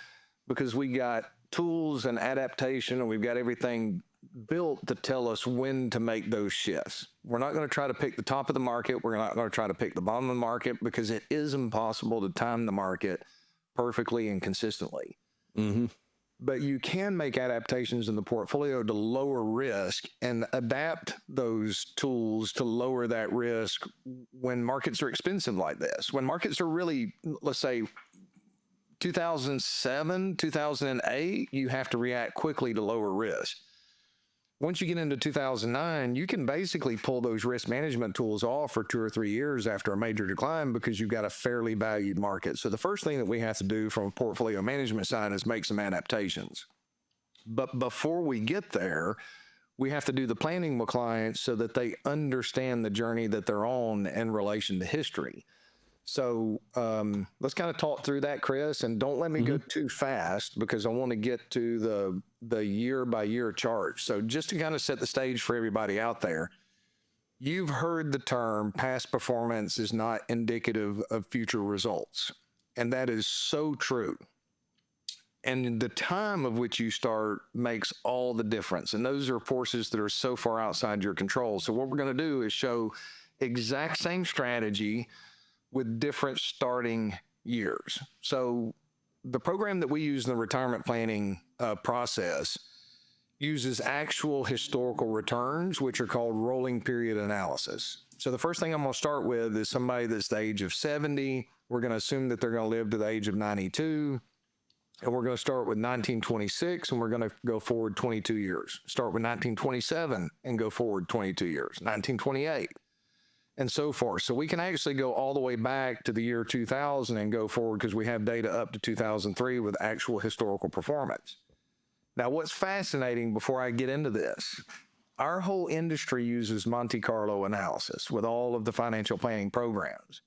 because we got tools and adaptation, and we've got everything built to tell us when to make those shifts. We're not going to try to pick the top of the market. We're not going to try to pick the bottom of the market, because it is impossible to time the market perfectly and consistently. Mm-hmm. But you can make adaptations in the portfolio to lower risk and adapt those tools to lower that risk when markets are expensive like this. When markets are really, let's say, 2007, 2008, you have to react quickly to lower risk. Once you get into 2009, you can basically pull those risk management tools off for 2 or 3 years after a major decline, because you've got a fairly valued market. So the first thing that we have to do from a portfolio management side is make some adaptations. But before we get there, we have to do the planning with clients so that they understand the journey that they're on in relation to history. So let's kind of talk through that, Chris, and don't let me go too fast, because I want to get to the year by year chart. So just to kind of set the stage for everybody out there, you've heard the term past performance is not indicative of future results. And that is so true. And the time of which you start makes all the difference. And those are forces that are so far outside your control. So what we're going to do is show exact same strategy with different starting years. So the program that we use in the retirement planning process uses actual historical returns, which are called rolling period analysis. So the first thing I'm going to start with is somebody that's the age of 70. We're going to assume that they're going to live to the age of 92. And we're going to start with 1926, and we're going to go forward 22 years. Start with 1927 and go forward 22 years. 1928. And so forth. So we can actually go all the way back to the year 2000 and go forward, because we have data up to 2003 with actual historical performance. Now, what's fascinating before I get into this, our whole industry uses Monte Carlo analysis with all of the financial planning programs.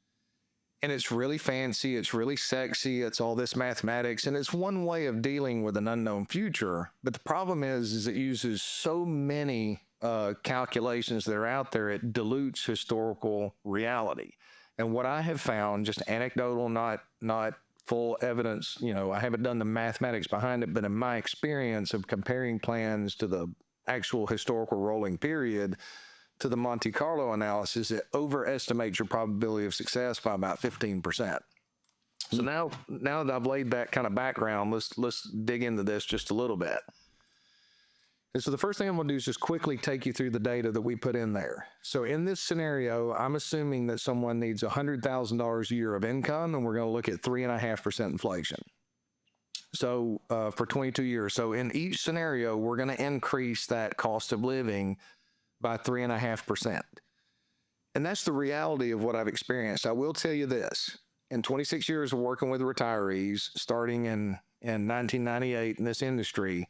And it's really fancy, it's really sexy, it's all this mathematics, and it's one way of dealing with an unknown future. But the problem is it uses so many calculations that are out there, it dilutes historical reality. And what I have found, just anecdotal, not full evidence, I haven't done the mathematics behind it, but in my experience of comparing plans to the actual historical rolling period to the Monte Carlo analysis, it overestimates your probability of success by about 15%. So now that I've laid that kind of background, let's dig into this just a little bit. And so the first thing I'm going to do is just quickly take you through the data that we put in there. So in this scenario, I'm assuming that someone needs $100,000 a year of income, and we're going to look at 3.5% inflation. So for 22 years. So in each scenario, we're going to increase that cost of living by 3.5%. And that's the reality of what I've experienced. I will tell you this. In 26 years of working with retirees, starting in 1998 in this industry,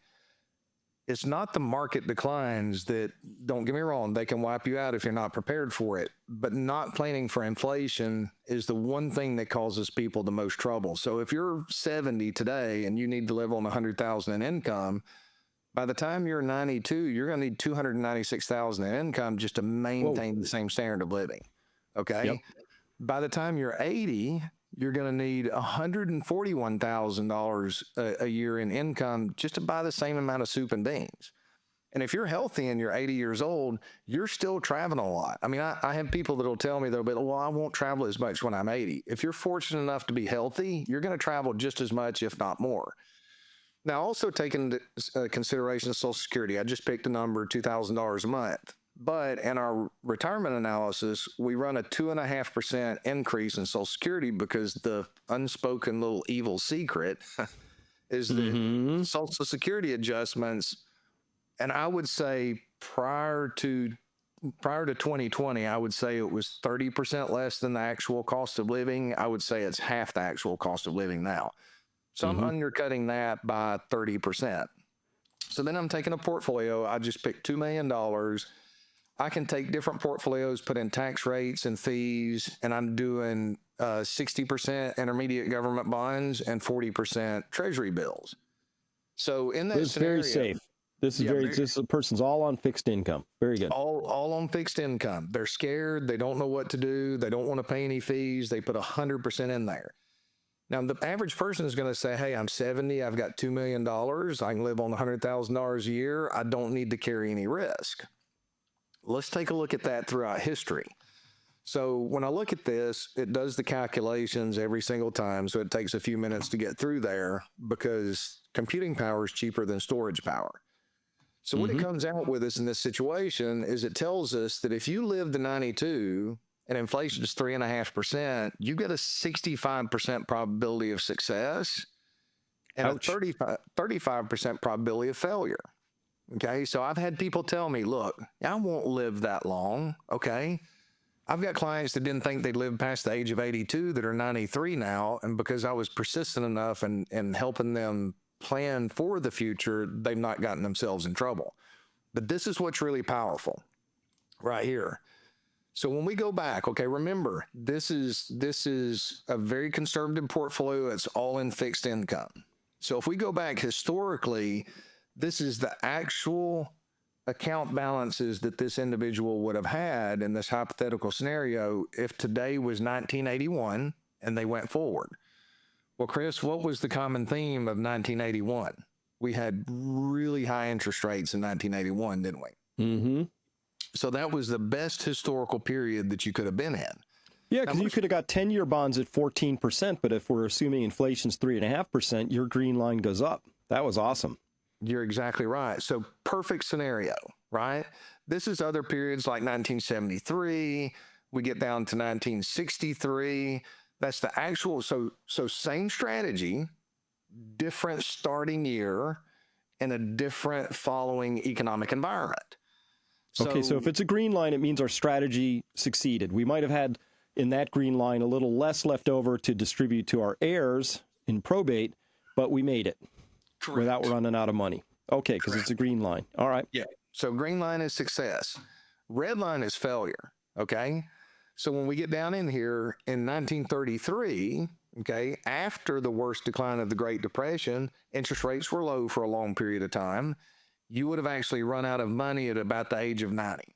it's not the market declines that, don't get me wrong, they can wipe you out if you're not prepared for it. But not planning for inflation is the one thing that causes people the most trouble. So if you're 70 today and you need to live on $100,000 in income, By the time you're 92, you're going to need 296,000 in income just to Whoa. maintain the same standard of living. Yep. Okay. By the time you're 80, you're going to need $141,000 a year in income just to buy the same amount of soup and beans. And if you're healthy and you're 80 years old, you're still traveling a lot. I mean, I have people that'll tell me, they'll be, well, I won't travel as much when I'm 80. If you're fortunate enough to be healthy, you're going to travel just as much, if not more. Now, also take into consideration Social Security. I just picked a number, $2,000 a month. But in our retirement analysis, we run a 2.5% increase in Social Security because the unspoken little evil secret is that Social Security adjustments, and I would say prior to 2020, I would say it was 30% less than the actual cost of living. I would say it's half the actual cost of living now. So I'm undercutting that by 30%. So then I'm taking a portfolio. I just picked $2 million. I can take different portfolios, put in tax rates and fees, and I'm doing 60% intermediate government bonds and 40% treasury bills. So in that This is scenario, very safe. This is this person's all on fixed income. Very good. all on fixed income. They're scared. They don't know what to do. They don't want to pay any fees. They put 100% in there. Now, the average person is going to say, hey, I'm 70. I've got $2 million. I can live on $100,000 a year. I don't need to carry any risk. Let's take a look at that throughout history. So when I look at this, it does the calculations every single time. So it takes a few minutes to get through there because computing power is cheaper than storage power. So what it comes out with us in this situation is it tells us that if you live to 92 and inflation is 3.5%, you get a 65% probability of success and Ouch. a 35% probability of failure. Okay. So I've had people tell me, look, I won't live that long. Okay. I've got clients that didn't think they'd live past the age of 82 that are 93 now. And because I was persistent enough in helping them plan for the future, they've not gotten themselves in trouble. But this is what's really powerful right here. So when we go back, okay, remember, this is a very conservative portfolio. It's all in fixed income. So if we go back historically, this is the actual account balances that this individual would have had in this hypothetical scenario if today was 1981 and they went forward. Well, Chris, what was the common theme of 1981? We had really high interest rates in 1981, didn't we? So that was the best historical period that you could have been in. Yeah, because you could have got 10-year bonds at 14%, but if we're assuming inflation's 3.5%, your green line goes up. That was awesome. You're exactly right. So perfect scenario, right? This is other periods like 1973. We get down to 1963. That's the actual, so same strategy, different starting year, and a different following economic environment. Okay, so if it's a green line, it means our strategy succeeded. We might have had in that green line a little less left over to distribute to our heirs in probate, but we made it without running out of money. Okay, because it's a green line. All right. Yeah. So green line is success. Red line is failure. Okay. So when we get down in here in 1933, okay, after the worst decline of the Great Depression, interest rates were low for a long period of time. You would have actually run out of money at about the age of 90.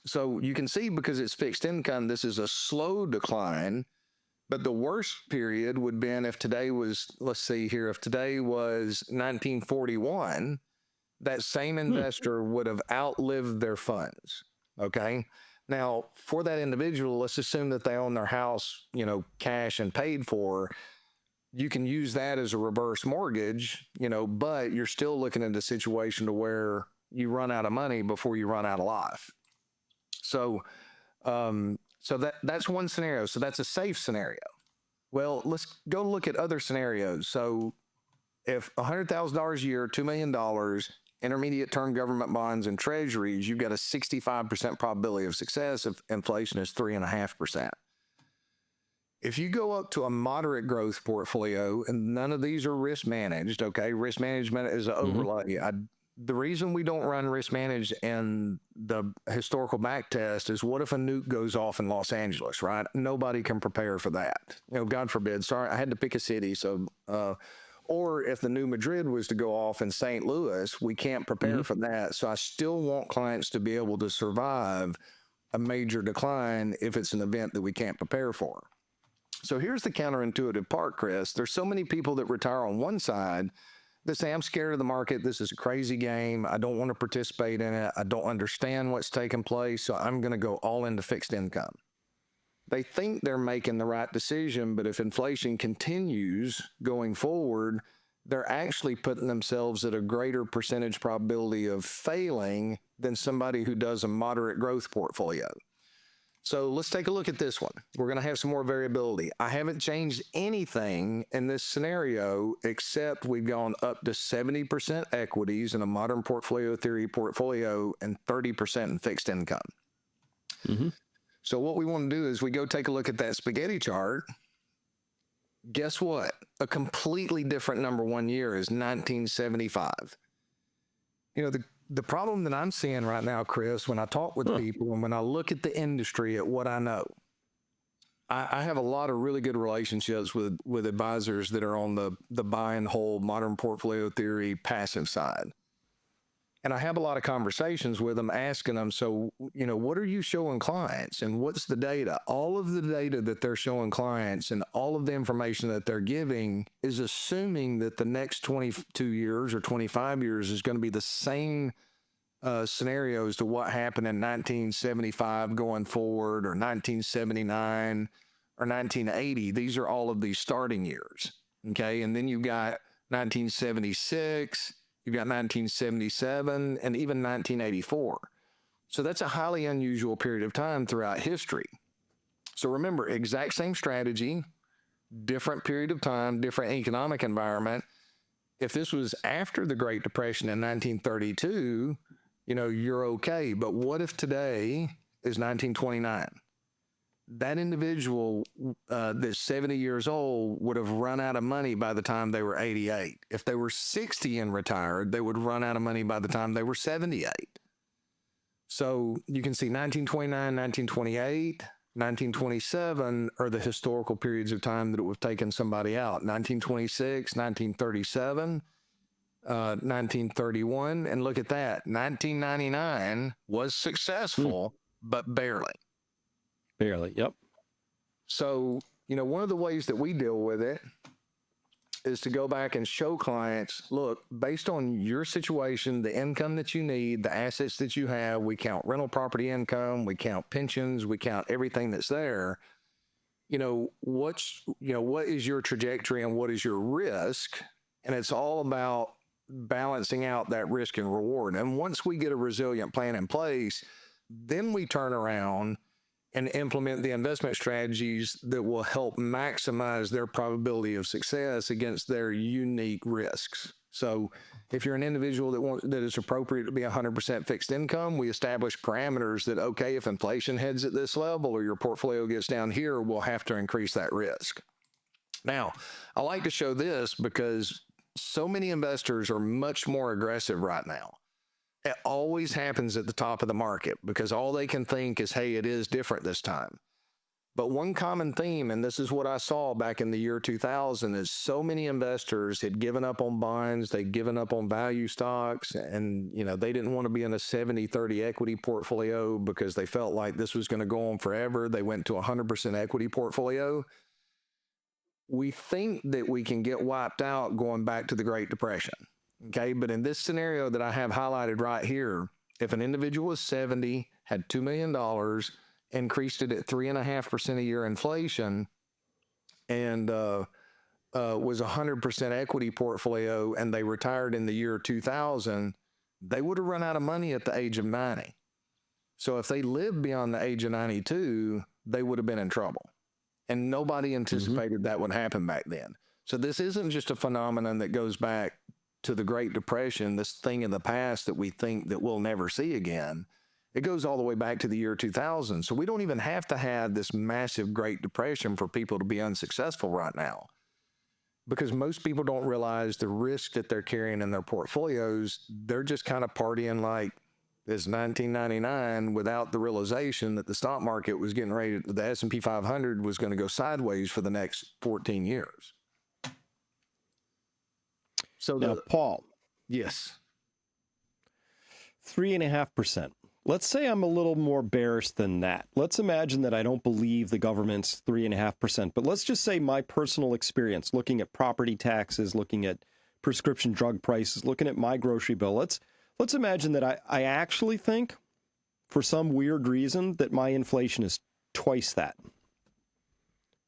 So you can see because it's fixed income, this is a slow decline, but the worst period would have been if today was, let's see here, if today was 1941, that same investor would have outlived their funds. Okay. Now, for that individual, let's assume that they own their house, cash and paid for. You can use that as a reverse mortgage, but you're still looking at a situation to where you run out of money before you run out of life. So, that's one scenario. So that's a safe scenario. Well, let's go look at other scenarios. So if $100,000 a year, $2 million, intermediate term government bonds and treasuries, you've got a 65% probability of success if inflation is 3.5%. If you go up to a moderate growth portfolio, and none of these are risk managed, okay? Risk management is an overlay. The reason we don't run risk managed in the historical back test is what if a nuke goes off in Los Angeles, right? Nobody can prepare for that. God forbid. Sorry, I had to pick a city. So, Or if the new Madrid was to go off in St. Louis, we can't prepare for that. So I still want clients to be able to survive a major decline if it's an event that we can't prepare for. So here's the counterintuitive part, Chris. There's so many people that retire on one side that say, I'm scared of the market. This is a crazy game. I don't want to participate in it. I don't understand what's taking place. So I'm going to go all into fixed income. They think they're making the right decision, but if inflation continues going forward, they're actually putting themselves at a greater percentage probability of failing than somebody who does a moderate growth portfolio. So let's take a look at this one. We're going to have some more variability. I haven't changed anything in this scenario except we've gone up to 70% equities in a modern portfolio theory portfolio and 30% in fixed income. So what we want to do is we go take a look at that spaghetti chart. Guess what? A completely different number one year is 1975. You know, the problem that I'm seeing right now, Chris, when I talk with people and when I look at the industry, at what I know, I have a lot of really good relationships with advisors that are on the buy and hold modern portfolio theory passive side. And I have a lot of conversations with them asking them, so, you know, what are you showing clients and what's the data? All of the data that they're showing clients and all of the information that they're giving is assuming that the next 22 years or 25 years is going to be the same scenario as to what happened in 1975 going forward, or 1979 or 1980. These are all of these starting years. Okay. And then you've got 1976. You've got 1977 and even 1984. So that's a highly unusual period of time throughout history. So remember, exact same strategy, different period of time, different economic environment. If this was after the Great Depression in 1932, you know, you're okay. But what if today is 1929? That individual that's 70 years old would have run out of money by the time they were 88. If they were 60 and retired, they would run out of money by the time they were 78. So you can see 1929, 1928, 1927 are the historical periods of time that it would have taken somebody out. 1926, 1937, 1931, and look at that. 1999 was successful, but barely. Barely, yep. So, you know, one of the ways that we deal with it is to go back and show clients, look, based on your situation, the income that you need, the assets that you have, we count rental property income, we count pensions, we count everything that's there. You know, what is your trajectory and what is your risk? And it's all about balancing out that risk and reward. And once we get a resilient plan in place, then we turn around and implement the investment strategies that will help maximize their probability of success against their unique risks. So if you're an individual that is appropriate to be 100% fixed income, we establish parameters that, okay, if inflation heads at this level or your portfolio gets down here, we'll have to increase that risk. Now, I like to show this because so many investors are much more aggressive right now. It always happens at the top of the market because all they can think is, hey, it is different this time. But one common theme, and this is what I saw back in the year 2000, is so many investors had given up on bonds, they'd given up on value stocks, and you know they didn't want to be in a 70-30 equity portfolio because they felt like this was going to go on forever. They went to a 100% equity portfolio. We think that we can get wiped out going back to the Great Depression. Okay, but in this scenario that I have highlighted right here, if an individual is 70, had $2 million, increased it at 3.5% a year inflation, and was a 100% equity portfolio, and they retired in the year 2000, they would have run out of money at the age of 90. So if they lived beyond the age of 92, they would have been in trouble. And nobody anticipated that would happen back then. So this isn't just a phenomenon that goes back to the Great Depression, this thing in the past that we think that we'll never see again. It goes all the way back to the year 2000. So we don't even have to have this massive Great Depression for people to be unsuccessful right now, because most people don't realize the risk that they're carrying in their portfolios. They're just kind of partying like it's 1999 without the realization that the stock market was getting ready, the S&P 500 was going to go sideways for the next 14 years. So Now, Paul, yes. 3.5%. Let's say I'm a little more bearish than that. Let's imagine that I don't believe the government's 3.5%, but let's just say my personal experience looking at property taxes, looking at prescription drug prices, looking at my grocery bill. Let's imagine that I actually think, for some weird reason, that my inflation is twice that.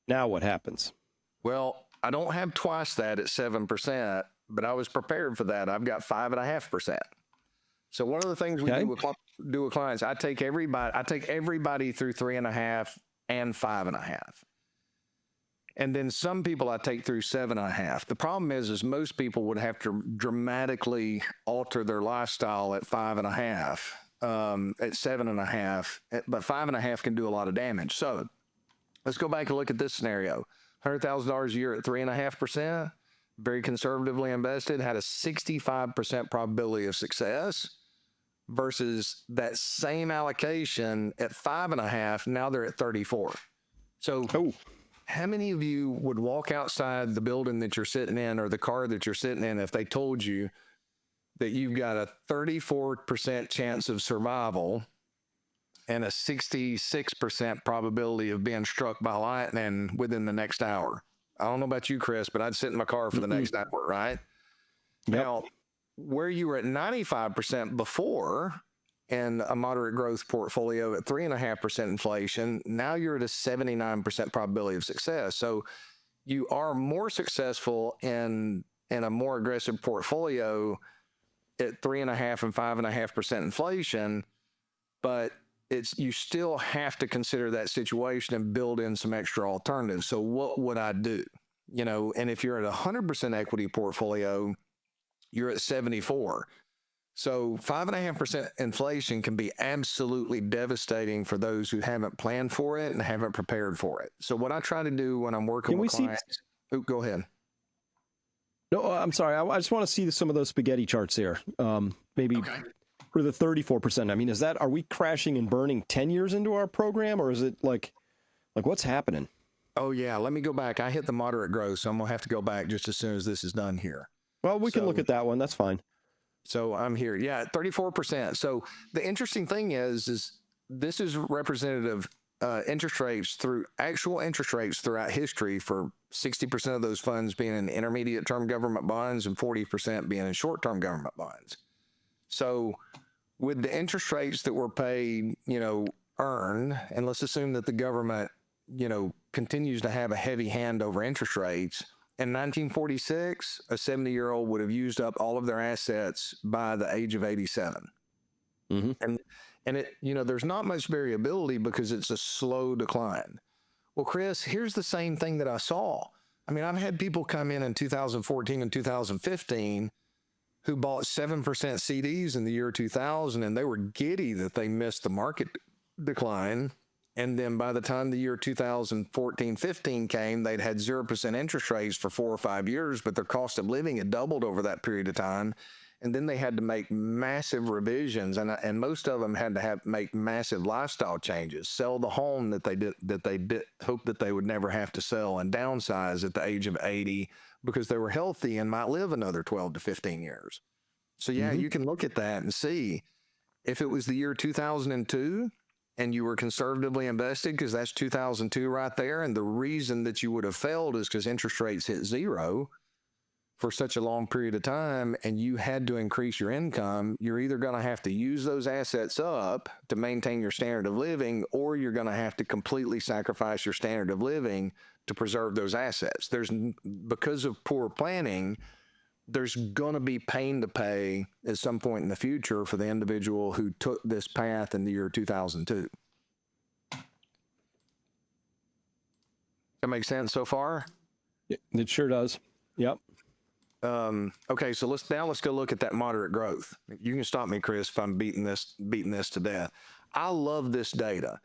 Now what happens? Well, I don't have twice that at 7%, but I was prepared for that. I've got 5.5%. So one of the things we do with clients, I take everybody through 3.5 and 5.5. And then some people I take through 7.5. The problem is most people would have to dramatically alter their lifestyle at 5.5, at 7.5, but 5.5 can do a lot of damage. So let's go back and look at this scenario. $100,000 a year at 3.5%, very conservatively invested, had a 65% probability of success, versus that same allocation at 5.5. Now they're at 34. So how many of you would walk outside the building that you're sitting in or the car that you're sitting in if they told you that you've got a 34% chance of survival and a 66% probability of being struck by lightning within the next hour? I don't know about you, Chris, but I'd sit in my car for the next hour, right? Yep. Now, where you were at 95% before in a moderate growth portfolio at 3.5% inflation, now you're at a 79% probability of success. So you are more successful in a more aggressive portfolio at 3.5 and 5.5% inflation, but you still have to consider that situation and build in some extra alternatives. So what would I do? And if you're at a 100% equity portfolio, you're at 74. So 5.5% inflation can be absolutely devastating for those who haven't planned for it and haven't prepared for it. So what I try to do when I'm working with clients, go ahead. No, I'm sorry. I just want to see some of those spaghetti charts here. Maybe for the 34%. I mean, are we crashing and burning 10 years into our program, or is it like what's happening? Oh yeah. Let me go back. I hit the moderate growth, so I'm going to have to go back just as soon as this is done here. Well, we can look at that one. That's fine. So I'm here. Yeah, 34%. So the interesting thing is this is representative interest rates actual interest rates throughout history, for 60% of those funds being in intermediate term government bonds and 40% being in short term government bonds. So with the interest rates that were paid, earned, and let's assume that the government, continues to have a heavy hand over interest rates. In 1946, a 70-year-old would have used up all of their assets by the age of 87. And it, there's not much variability because it's a slow decline. Well, Chris, here's the same thing that I saw. I mean, I've had people come in 2014 and 2015 who bought 7% CDs in the year 2000, and they were giddy that they missed the market decline. And then by the time the year 2014-15 came, they'd had 0% interest rates for 4 or 5 years, but their cost of living had doubled over that period of time. And then they had to make massive revisions, and most of them had to make massive lifestyle changes, sell the home that they did hope that they would never have to sell, and downsize at the age of 80 because they were healthy and might live another 12 to 15 years. So yeah, you can look at that and see if it was the year 2002 and you were conservatively invested, because that's 2002 right there. And the reason that you would have failed is because interest rates hit zero for such a long period of time, and you had to increase your income. You're either going to have to use those assets up to maintain your standard of living, or you're going to have to completely sacrifice your standard of living to preserve those assets. Because of poor planning, there's going to be pain to pay at some point in the future for the individual who took this path in the year 2002. That makes sense so far? It sure does. Yep. Okay, so let's go look at that moderate growth. You can stop me, Chris, if I'm beating this to death. I love this data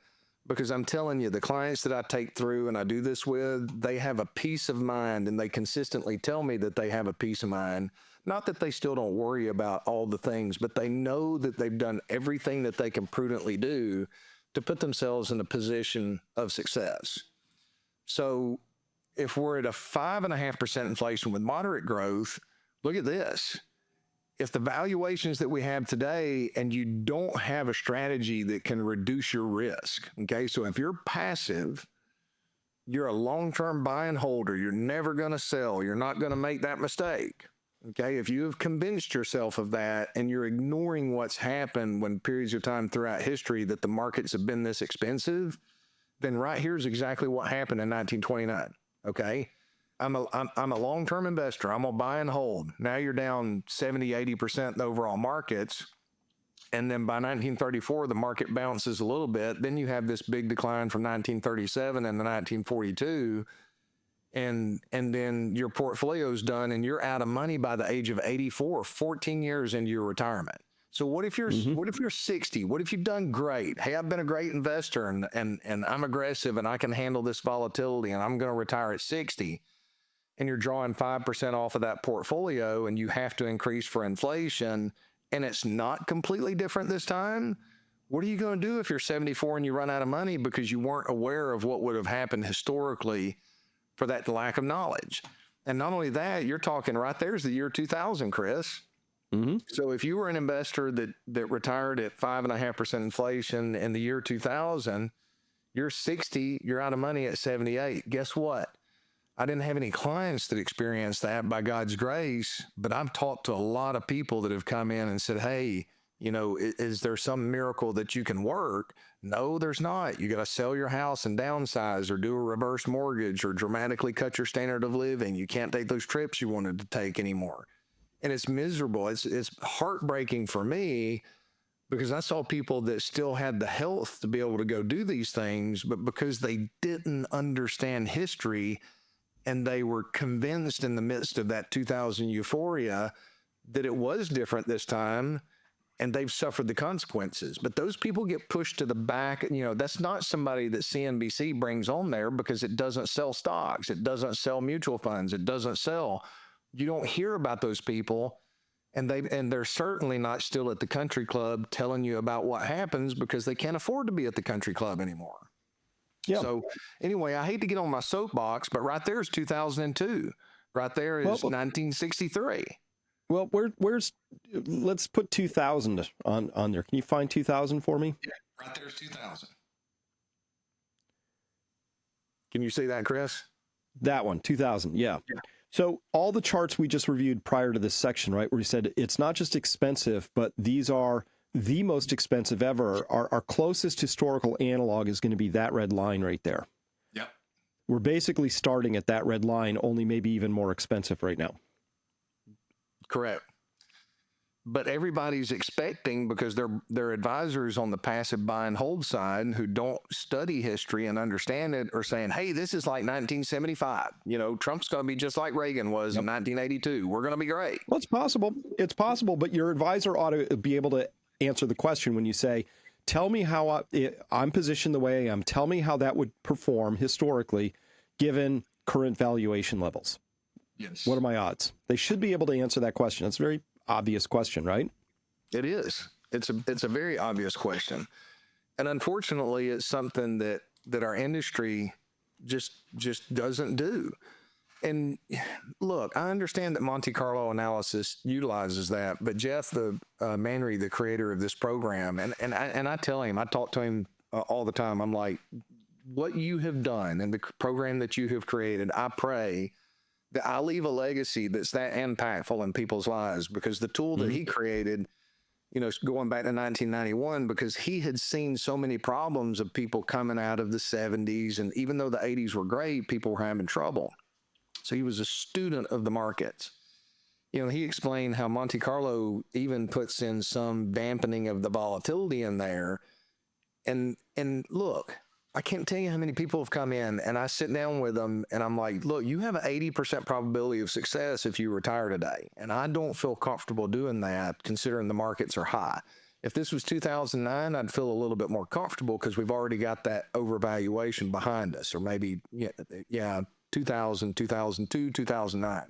because I'm telling you, the clients that I take through and I do this with, they have a peace of mind, and they consistently tell me that they have a peace of mind. Not that they still don't worry about all the things, but they know that they've done everything that they can prudently do to put themselves in a position of success. So if we're at a 5.5% inflation with moderate growth, look at this. If the valuations that we have today and you don't have a strategy that can reduce your risk, okay? So if you're passive, you're a long-term buy and holder, you're never going to sell, you're not going to make that mistake. Okay, if you have convinced yourself of that and you're ignoring what's happened when periods of time throughout history that the markets have been this expensive, then right here's exactly what happened in 1929. Okay, I'm a long-term investor. I'm gonna buy and hold. Now you're down 70, 80% in the overall markets. And then by 1934, the market bounces a little bit. Then you have this big decline from 1937 and the 1942. And then your portfolio's done and you're out of money by the age of 84, 14 years into your retirement. So what if you're 60? What if you've done great? Hey, I've been a great investor and I'm aggressive and I can handle this volatility and I'm going to retire at 60. And you're drawing 5% off of that portfolio and you have to increase for inflation and it's not completely different this time. What are you going to do if you're 74 and you run out of money because you weren't aware of what would have happened historically for that lack of knowledge? And not only that, you're talking right there's the year 2000, Chris. So if you were an investor that retired at 5.5% inflation in the year 2000, you're 60, you're out of money at 78. Guess what? I didn't have any clients that experienced that by God's grace, but I've talked to a lot of people that have come in and said, hey, you know, is there some miracle that you can work? No, there's not. You got to sell your house and downsize or do a reverse mortgage or dramatically cut your standard of living. You can't take those trips you wanted to take anymore. And it's miserable. It's heartbreaking for me because I saw people that still had the health to be able to go do these things, but because they didn't understand history and they were convinced in the midst of that 2000 euphoria that it was different this time, and they've suffered the consequences. But those people get pushed to the back. You know, that's not somebody that CNBC brings on there because it doesn't sell stocks. It doesn't sell mutual funds. It doesn't sell. You don't hear about those people. And they're certainly not still at the country club telling you about what happens because they can't afford to be at the country club anymore. Yeah. So anyway, I hate to get on my soapbox, but right there is 2002. Right there is 1963. Well, where's let's put 2000 on there. Can you find 2000 for me? Yeah, right there's 2000. Can you see that, Chris? That one, 2000. Yeah. So all the charts we just reviewed prior to this section, right, where we said it's not just expensive, but these are the most expensive ever. Our closest historical analog is going to be that red line right there. Yep. We're basically starting at that red line, only maybe even more expensive right now. Correct. But everybody's expecting, because they're advisors on the passive buy and hold side who don't study history and understand it, are saying, hey, this is like 1975. You know, Trump's going to be just like Reagan was in 1982. We're going to be great. Well, it's possible. It's possible. But your advisor ought to be able to answer the question when you say, tell me how I'm positioned the way I am. Tell me how that would perform historically, given current valuation levels. Yes. What are my odds? They should be able to answer that question. It's a very obvious question, right? It is. It's a very obvious question. And unfortunately, it's something that our industry just doesn't do. And look, I understand that Monte Carlo analysis utilizes that, but Jeff, Manry, the creator of this program, and I tell him, I talk to him all the time. I'm like, what you have done and the program that you have created, I pray that I leave a legacy that's that impactful in people's lives, because the tool that he created, you know, going back to 1991, because he had seen so many problems of people coming out of the 70s. And even though the 80s were great, people were having trouble. So he was a student of the markets. You know, he explained how Monte Carlo even puts in some dampening of the volatility in there. And look, I can't tell you how many people have come in and I sit down with them and I'm like, look, you have an 80% probability of success if you retire today. And I don't feel comfortable doing that considering the markets are high. If this was 2009, I'd feel a little bit more comfortable because we've already got that overvaluation behind us, or maybe, 2000, 2002, 2009.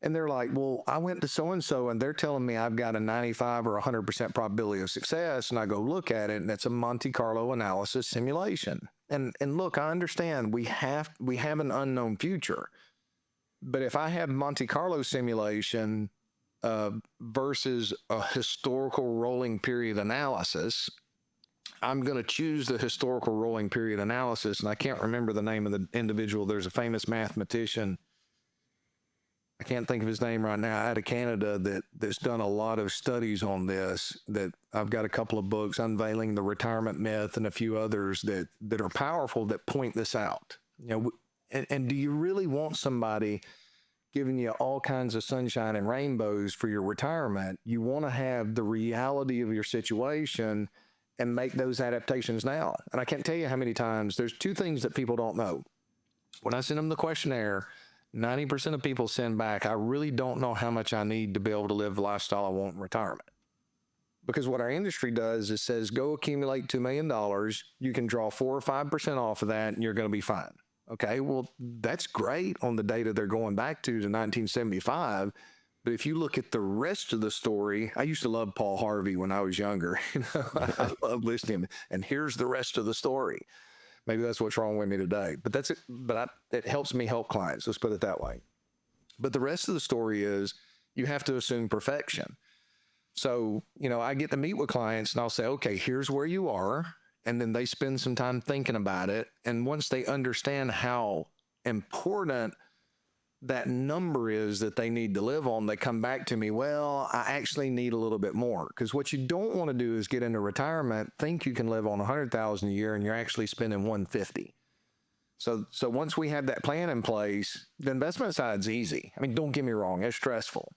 And they're like, well, I went to so-and-so and they're telling me I've got a 95 or 100% probability of success. And I go look at it and it's a Monte Carlo analysis simulation. And look, I understand we have an unknown future, But if I have Monte Carlo simulation versus a historical rolling period analysis, I'm going to choose the historical rolling period analysis. And I can't remember the name of the individual. There's a famous mathematician. I can't think of his name right now, out of Canada, that's done a lot of studies on this. That I've got a couple of books, Unveiling the Retirement Myth, and a few others that are powerful that point this out. And do you really want somebody giving you all kinds of sunshine and rainbows for your retirement? You want to have the reality of your situation and make those adaptations now. And I can't tell you how many times there's two things that people don't know. When I send them the questionnaire, 90% of people send back, I really don't know how much I need to be able to live the lifestyle I want in retirement. Because what our industry does is says, go accumulate $2 million. You can draw 4 or 5% off of that and you're going to be fine. Okay, well, that's great on the data they're going back to 1975. But if you look at the rest of the story, I used to love Paul Harvey when I was younger. I love listening to him. And here's the rest of the story. Maybe that's what's wrong with me today. But that's it. But it helps me help clients. Let's put it that way. But the rest of the story is you have to assume perfection. So, I get to meet with clients and I'll say, okay, here's where you are. And then they spend some time thinking about it. And once they understand how important that number is that they need to live on, they come back to me, well, I actually need a little bit more. Because what you don't want to do is get into retirement, think you can live on $100,000 a year, and you're actually spending $150,000. So once we have that plan in place, the investment side's easy. I mean, don't get me wrong, it's stressful.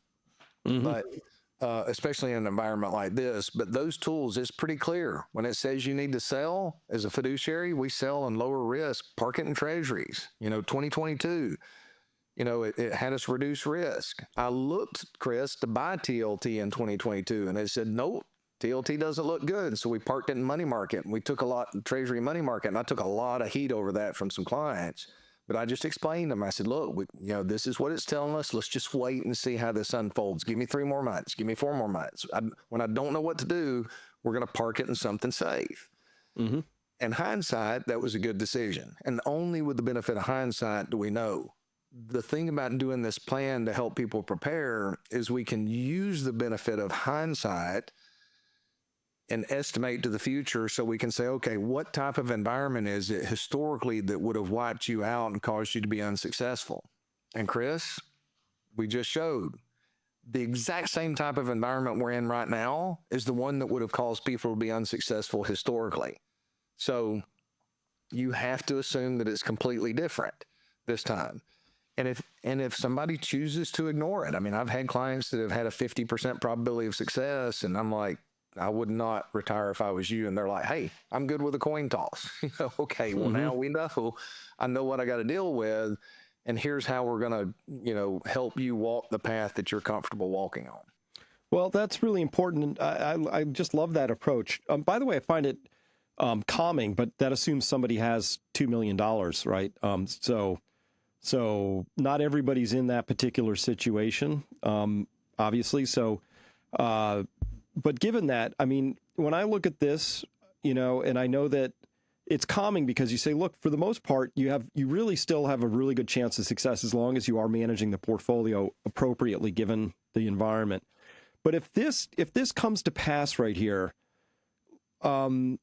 Mm-hmm. But especially in an environment like this. But those tools, it's pretty clear. When it says you need to sell, as a fiduciary, we sell in lower risk, park it in treasuries. 2022, it had us reduce risk. I looked, Chris, to buy TLT in 2022, and they said, nope, TLT doesn't look good. So we parked it in money market, and we took a lot in treasury money market, and I took a lot of heat over that from some clients. But I just explained to them. I said, look, this is what it's telling us. Let's just wait and see how this unfolds. Give me 3 more months. Give me 4 more months. When I don't know what to do, we're going to park it in something safe. Mm-hmm. In hindsight, that was a good decision. And only with the benefit of hindsight do we know. The thing about doing this plan to help people prepare is we can use the benefit of hindsight and estimate to the future, so we can say, okay, what type of environment is it historically that would have wiped you out and caused you to be unsuccessful? And Chris, we just showed the exact same type of environment we're in right now is the one that would have caused people to be unsuccessful historically. So you have to assume that it's completely different this time. And if somebody chooses to ignore it, I mean, I've had clients that have had a 50% probability of success, and I'm like, I would not retire if I was you. And they're like, hey, I'm good with a coin toss. Okay, well, now we know. I know what I got to deal with. And here's how we're going to, help you walk the path that you're comfortable walking on. Well, that's really important. I just love that approach. By the way, I find it calming, but that assumes somebody has $2 million, right? So not everybody's in that particular situation, obviously. So, but given that, I mean, when I look at this, and I know that it's calming because you say, look, for the most part, you really still have a really good chance of success as long as you are managing the portfolio appropriately given the environment. But if this comes to pass right here, I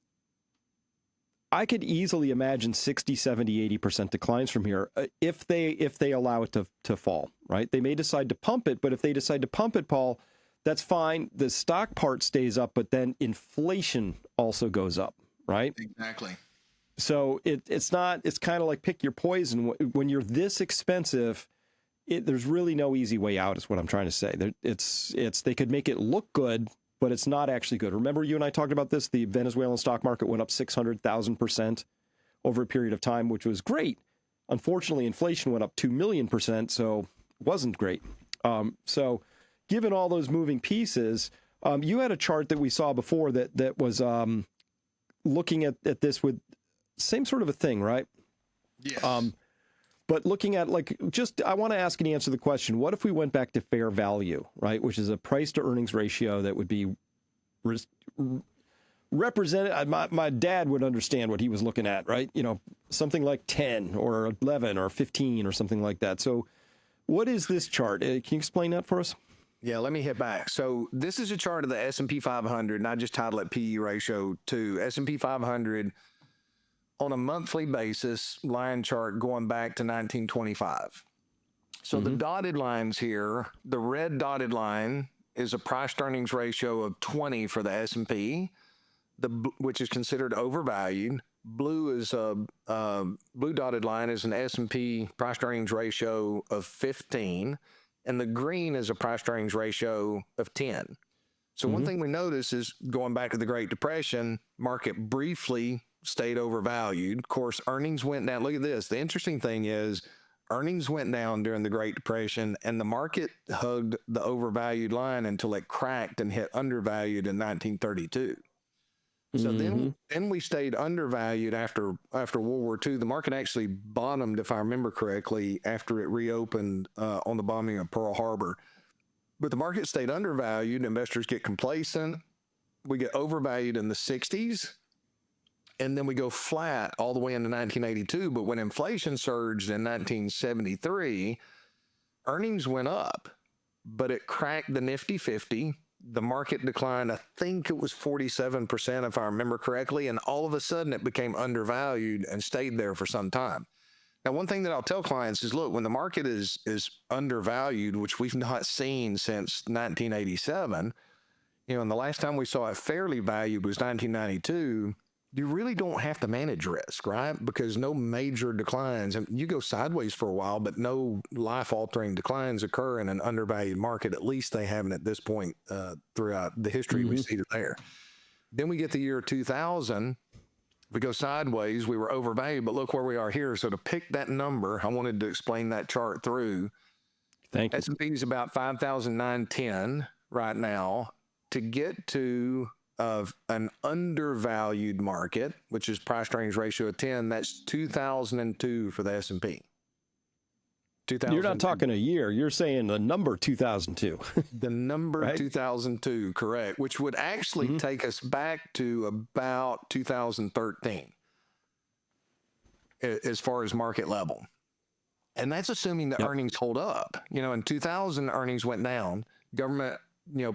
could easily imagine 60, 70, 80% declines from here if they allow it to fall, right? They may decide to pump it, but if they decide to pump it, Paul, that's fine. The stock part stays up, but then inflation also goes up, right? Exactly. So it's kind of like pick your poison. When you're this expensive, there's really no easy way out is what I'm trying to say. They could make it look good, but it's not actually good. Remember you and I talked about this? The Venezuelan stock market went up 600,000% over a period of time, which was great. Unfortunately, inflation went up 2 million%, so it wasn't great. So given all those moving pieces, you had a chart that we saw before that was looking at this with same sort of a thing, right? Yes. But looking at I want to ask and answer the question, what if we went back to fair value, right? Which is a price to earnings ratio that would be represented. My dad would understand what he was looking at, right? Something like 10 or 11 or 15 or something like that. So What is this chart? Can you explain that for us? Yeah, let me hit back. So this is a chart of the S&P 500, and I just titled it PE ratio 2. S&P 500 on a monthly basis, line chart going back to 1925. So the dotted lines here, the red dotted line is a price to earnings ratio of 20 for the S&P, which is considered overvalued. Blue is blue dotted line is an S&P price to earnings ratio of 15, and the green is a price to earnings ratio of 10. So one thing we notice is going back to the Great Depression, market briefly stayed overvalued. Of course, earnings went down. Look at this. The interesting thing is earnings went down during the Great Depression, and the market hugged the overvalued line until it cracked and hit undervalued in 1932. So then we stayed undervalued after World War II. The market actually bottomed, if I remember correctly, after it reopened on the bombing of Pearl Harbor. But the market stayed undervalued. Investors get complacent. We get overvalued in the 60s. And then we go flat all the way into 1982. But when inflation surged in 1973, earnings went up, but it cracked the Nifty 50. The market declined, I think it was 47%, if I remember correctly. And all of a sudden it became undervalued and stayed there for some time. Now, one thing that I'll tell clients is, look, when the market is undervalued, which we've not seen since 1987, and the last time we saw it fairly valued was 1992, you really don't have to manage risk, right? Because no major declines, and you go sideways for a while, but no life-altering declines occur in an undervalued market. At least they haven't at this point throughout the history we see there. Then we get the year 2000. We go sideways, we were overvalued, but look where we are here. So to pick that number, I wanted to explain that chart through. Thank you. S&P is about 5,910 right now. To get to an undervalued market, which is price to earnings ratio of 10, that's 2002 for the S&P. You're not talking a year. You're saying the number 2002. The number right? 2002, correct, which would actually take us back to about 2013 as far as market level. And that's assuming the earnings hold up. In 2000, earnings went down. Government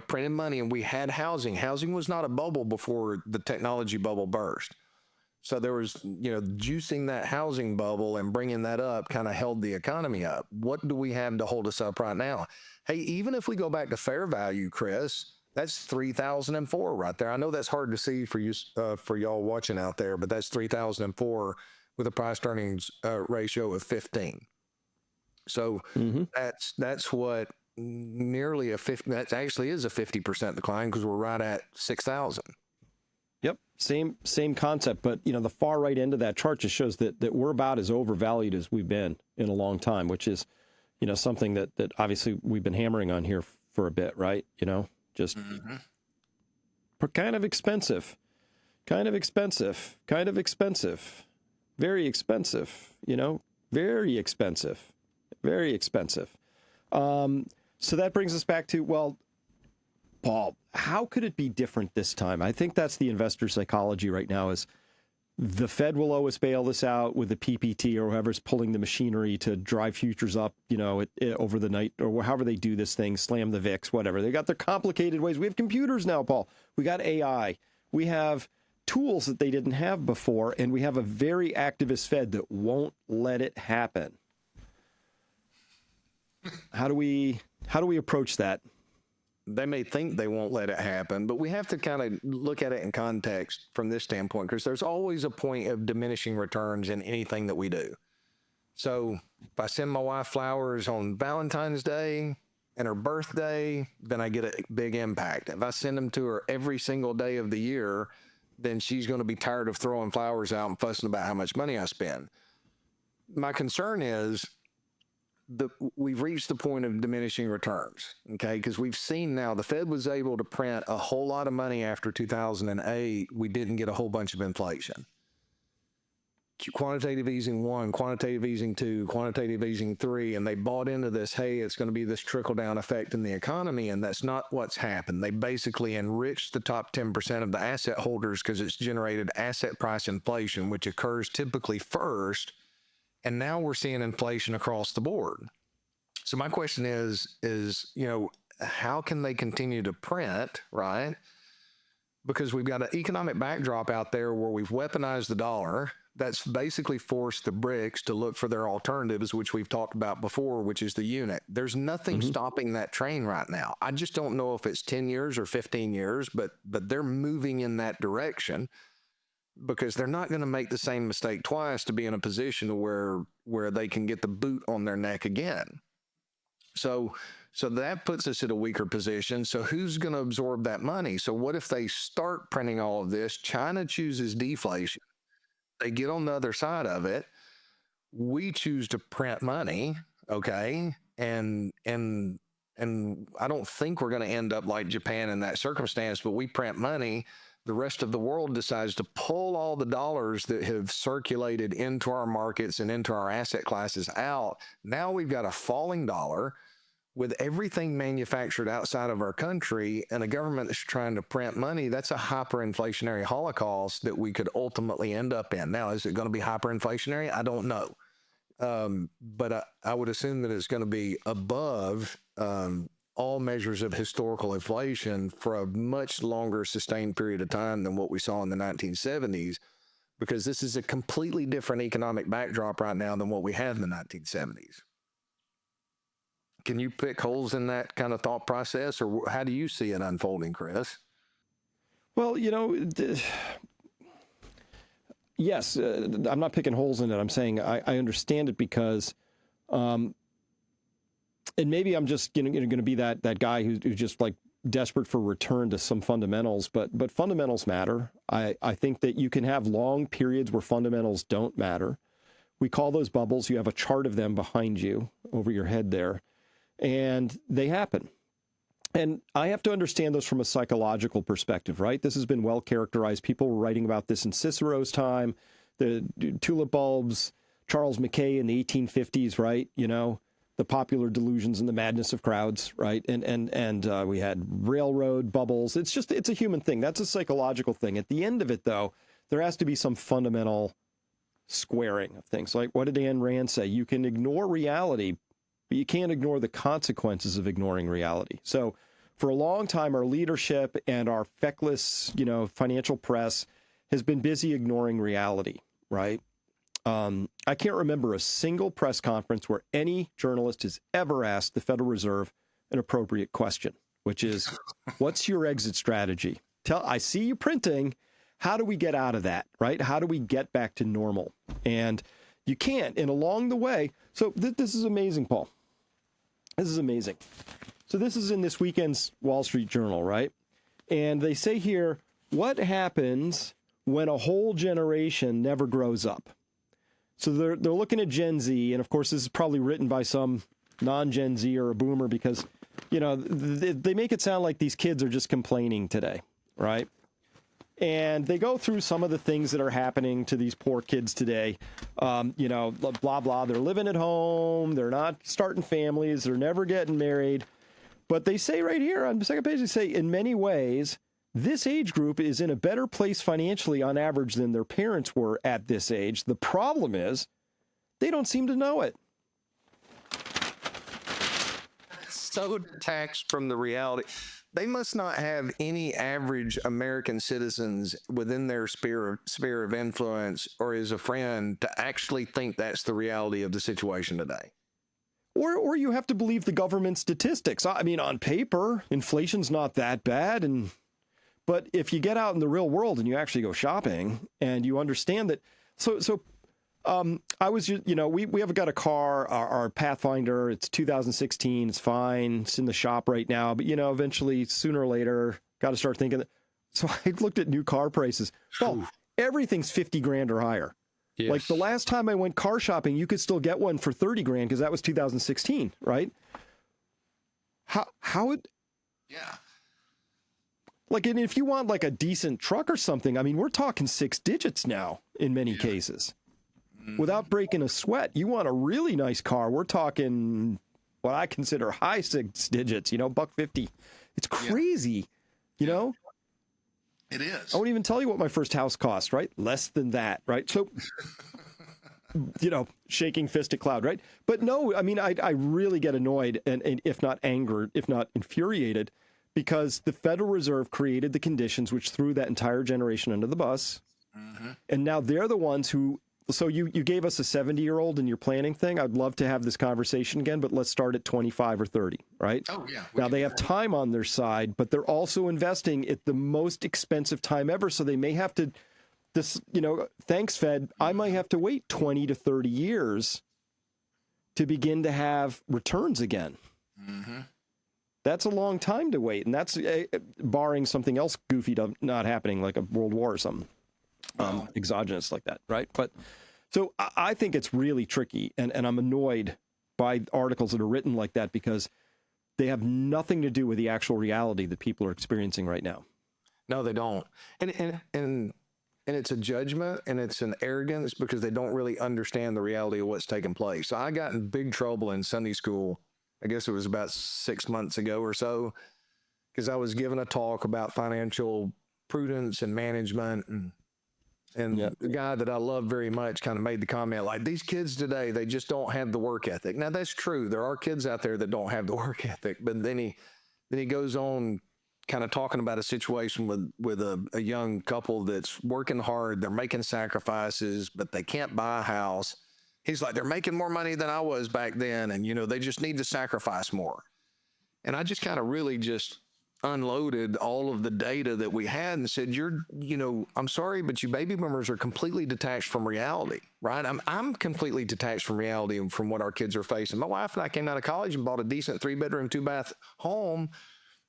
printed money, and we had housing. Housing was not a bubble before the technology bubble burst. So there was, juicing that housing bubble and bringing that up kind of held the economy up. What do we have to hold us up right now? Hey, even if we go back to fair value, Chris, that's 3004 right there. I know that's hard to see for you, for y'all watching out there, but that's 3004 with a price to earnings ratio of 15. So that's what nearly that actually is a 50% decline, because we're right at 6,000. Yep, same concept, but the far right end of that chart just shows that we're about as overvalued as we've been in a long time, which is something that obviously we've been hammering on here for a bit, right? Just kind of expensive, very expensive, very expensive, very expensive. So that brings us back to, well, Paul, how could it be different this time? I think that's the investor psychology right now, is the Fed will always bail this out with the PPT or whoever's pulling the machinery to drive futures up, over the night, or however they do this thing, slam the VIX, whatever. They got their complicated ways. We have computers now, Paul. We got AI. We have tools that they didn't have before, and we have a very activist Fed that won't let it happen. How do we approach that? They may think they won't let it happen, but we have to kind of look at it in context from this standpoint, because there's always a point of diminishing returns in anything that we do. So if I send my wife flowers on Valentine's Day and her birthday, then I get a big impact. If I send them to her every single day of the year, then she's going to be tired of throwing flowers out and fussing about how much money I spend. My concern is we've reached the point of diminishing returns, okay? Because we've seen now the Fed was able to print a whole lot of money after 2008. We didn't get a whole bunch of inflation. Quantitative easing 1, quantitative easing 2, quantitative easing 3, and they bought into this, hey, it's going to be this trickle-down effect in the economy, and that's not what's happened. They basically enriched the top 10% of the asset holders because it's generated asset price inflation, which occurs typically first. And now we're seeing inflation across the board. So my question is, how can they continue to print, right? Because we've got an economic backdrop out there where we've weaponized the dollar. That's basically forced the BRICS to look for their alternatives, which we've talked about before, which is the unit. There's nothing stopping that train right now. I just don't know if it's 10 years or 15 years, but they're moving in that direction because they're not going to make the same mistake twice to be in a position where they can get the boot on their neck again. So that puts us in a weaker position. So who's going to absorb that money? So what if they start printing all of this? China chooses deflation. They get on the other side of it. We choose to print money, okay? And I don't think we're going to end up like Japan in that circumstance, but we print money. The rest of the world decides to pull all the dollars that have circulated into our markets and into our asset classes out. Now we've got a falling dollar with everything manufactured outside of our country and a government that's trying to print money. That's a hyperinflationary holocaust that we could ultimately end up in. Now, is it going to be hyperinflationary? I don't know. But I would assume that it's going to be above all measures of historical inflation for a much longer sustained period of time than what we saw in the 1970s, because this is a completely different economic backdrop right now than what we had in the 1970s. Can you pick holes in that kind of thought process, or how do you see it unfolding, Chris? Well, yes, I'm not picking holes in it. I'm saying I understand it because, and maybe I'm just going to be that guy who's just like desperate for return to some fundamentals, but fundamentals matter. I think that you can have long periods where fundamentals don't matter. We call those bubbles. You have a chart of them behind you over your head there. And they happen. And I have to understand those from a psychological perspective, right? This has been well characterized. People were writing about this in Cicero's time, the tulip bulbs, Charles Mackay in the 1850s, right? The popular delusions and the madness of crowds, right? And we had railroad bubbles. It's a human thing. That's a psychological thing. At the end of it, though, there has to be some fundamental squaring of things. Like, what did Ayn Rand say? You can ignore reality, but you can't ignore the consequences of ignoring reality. So for a long time, our leadership and our feckless, financial press has been busy ignoring reality, right? I can't remember a single press conference where any journalist has ever asked the Federal Reserve an appropriate question, which is, what's your exit strategy? I see you printing. How do we get out of that, right? How do we get back to normal? And you can't. And along the way, so this is amazing, Paul. This is amazing. So this is in this weekend's Wall Street Journal, right? And they say here, what happens when a whole generation never grows up? So they're looking at Gen Z, and of course this is probably written by some non-Gen Z or a boomer because, they make it sound like these kids are just complaining today, right? And they go through some of the things that are happening to these poor kids today. Blah, blah. They're living at home. They're not starting families. They're never getting married. But they say right here on the second page, they say, in many ways, this age group is in a better place financially on average than their parents were at this age. The problem is they don't seem to know it. So detached from the reality. They must not have any average American citizens within their sphere of influence or as a friend to actually think that's the reality of the situation today. Or you have to believe the government statistics. I mean, on paper, inflation's not that bad. But if you get out in the real world and you actually go shopping and you understand that. I was, we have got a car, our Pathfinder, it's 2016, it's fine, it's in the shop right now, but, eventually, sooner or later, got to start thinking. So I looked at new car prices. Well, everything's 50 grand or higher. Yes. Like the last time I went car shopping, you could still get one for 30 grand because that was 2016, right? How it? Yeah. Like, and if you want like a decent truck or something, I mean, we're talking 6 digits now in many cases. Without breaking a sweat. You want a really nice car, we're talking what I consider high 6 digits, $150. It's crazy, you know? It is. I won't even tell you what my first house cost, right? Less than that, right? So shaking fist at cloud, right? But no, I mean, I really get annoyed and if not angered, if not infuriated, because the Federal Reserve created the conditions which threw that entire generation under the bus. Mm-hmm. And now they're the ones who, so you gave us a 70-year-old in your planning thing. I'd love to have this conversation again, but let's start at 25 or 30, right? Oh, yeah. Now they have time on their side, but they're also investing at the most expensive time ever. So they may have to, thanks Fed, I might have to wait 20 to 30 years to begin to have returns again. Mm-hmm. That's a long time to wait. And that's barring something else goofy not happening, like a world war or something. Exogenous like that, right? But so I think it's really tricky, and I'm annoyed by articles that are written like that because they have nothing to do with the actual reality that people are experiencing right now. No, they don't. And it's a judgment and it's an arrogance because they don't really understand the reality of what's taking place. So I got in big trouble in Sunday school. I guess it was about 6 months ago or so, because I was giving a talk about financial prudence and management, and the guy that I love very much kind of made the comment like, these kids today, they just don't have the work ethic. Now that's true. There are kids out there that don't have the work ethic, but then he goes on kind of talking about a situation with a young couple that's working hard. They're making sacrifices, but they can't buy a house. He's like, they're making more money than I was back then. And, they just need to sacrifice more. And I just kind of really just unloaded all of the data that we had and said, I'm sorry, but you baby boomers are completely detached from reality, right? I'm completely detached from reality and from what our kids are facing. My wife and I came out of college and bought a decent 3-bedroom, 2-bath home.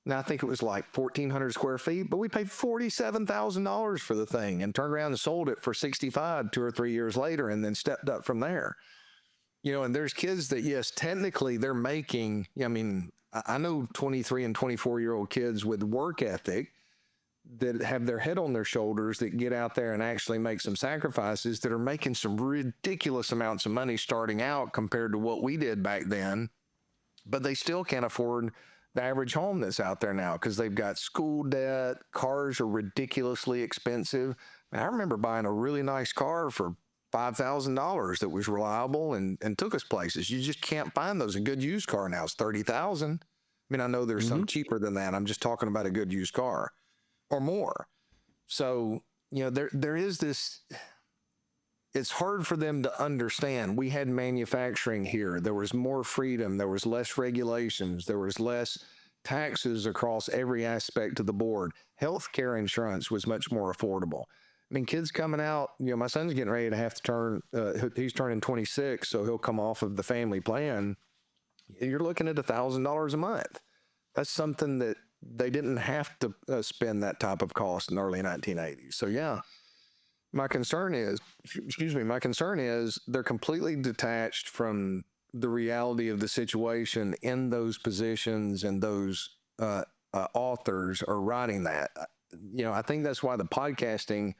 Now I think it was like 1,400 square feet, but we paid $47,000 for the thing and turned around and sold it for 65 2 or 3 years later, and then stepped up from there. And there's kids that, yes, technically they're making, I know 23 and 24-year-old kids with work ethic that have their head on their shoulders that get out there and actually make some sacrifices that are making some ridiculous amounts of money starting out compared to what we did back then, but they still can't afford the average home that's out there now because they've got school debt. Cars are ridiculously expensive. I remember buying a really nice car for $5,000 that was reliable and took us places. You just can't find those. A good used car now is $30,000. I know there's some cheaper than that. I'm just talking about a good used car or more. So, there is this, it's hard for them to understand. We had manufacturing here. There was more freedom. There was less regulations. There was less taxes across every aspect of the board. Healthcare insurance was much more affordable. Kids coming out, my son's getting ready to have to turn, he's turning 26, so he'll come off of the family plan. You're looking at $1,000 a month. That's something that they didn't have to spend that type of cost in the early 1980s. So yeah, my concern is they're completely detached from the reality of the situation in those positions, and those authors are writing that. I think that's why the podcasting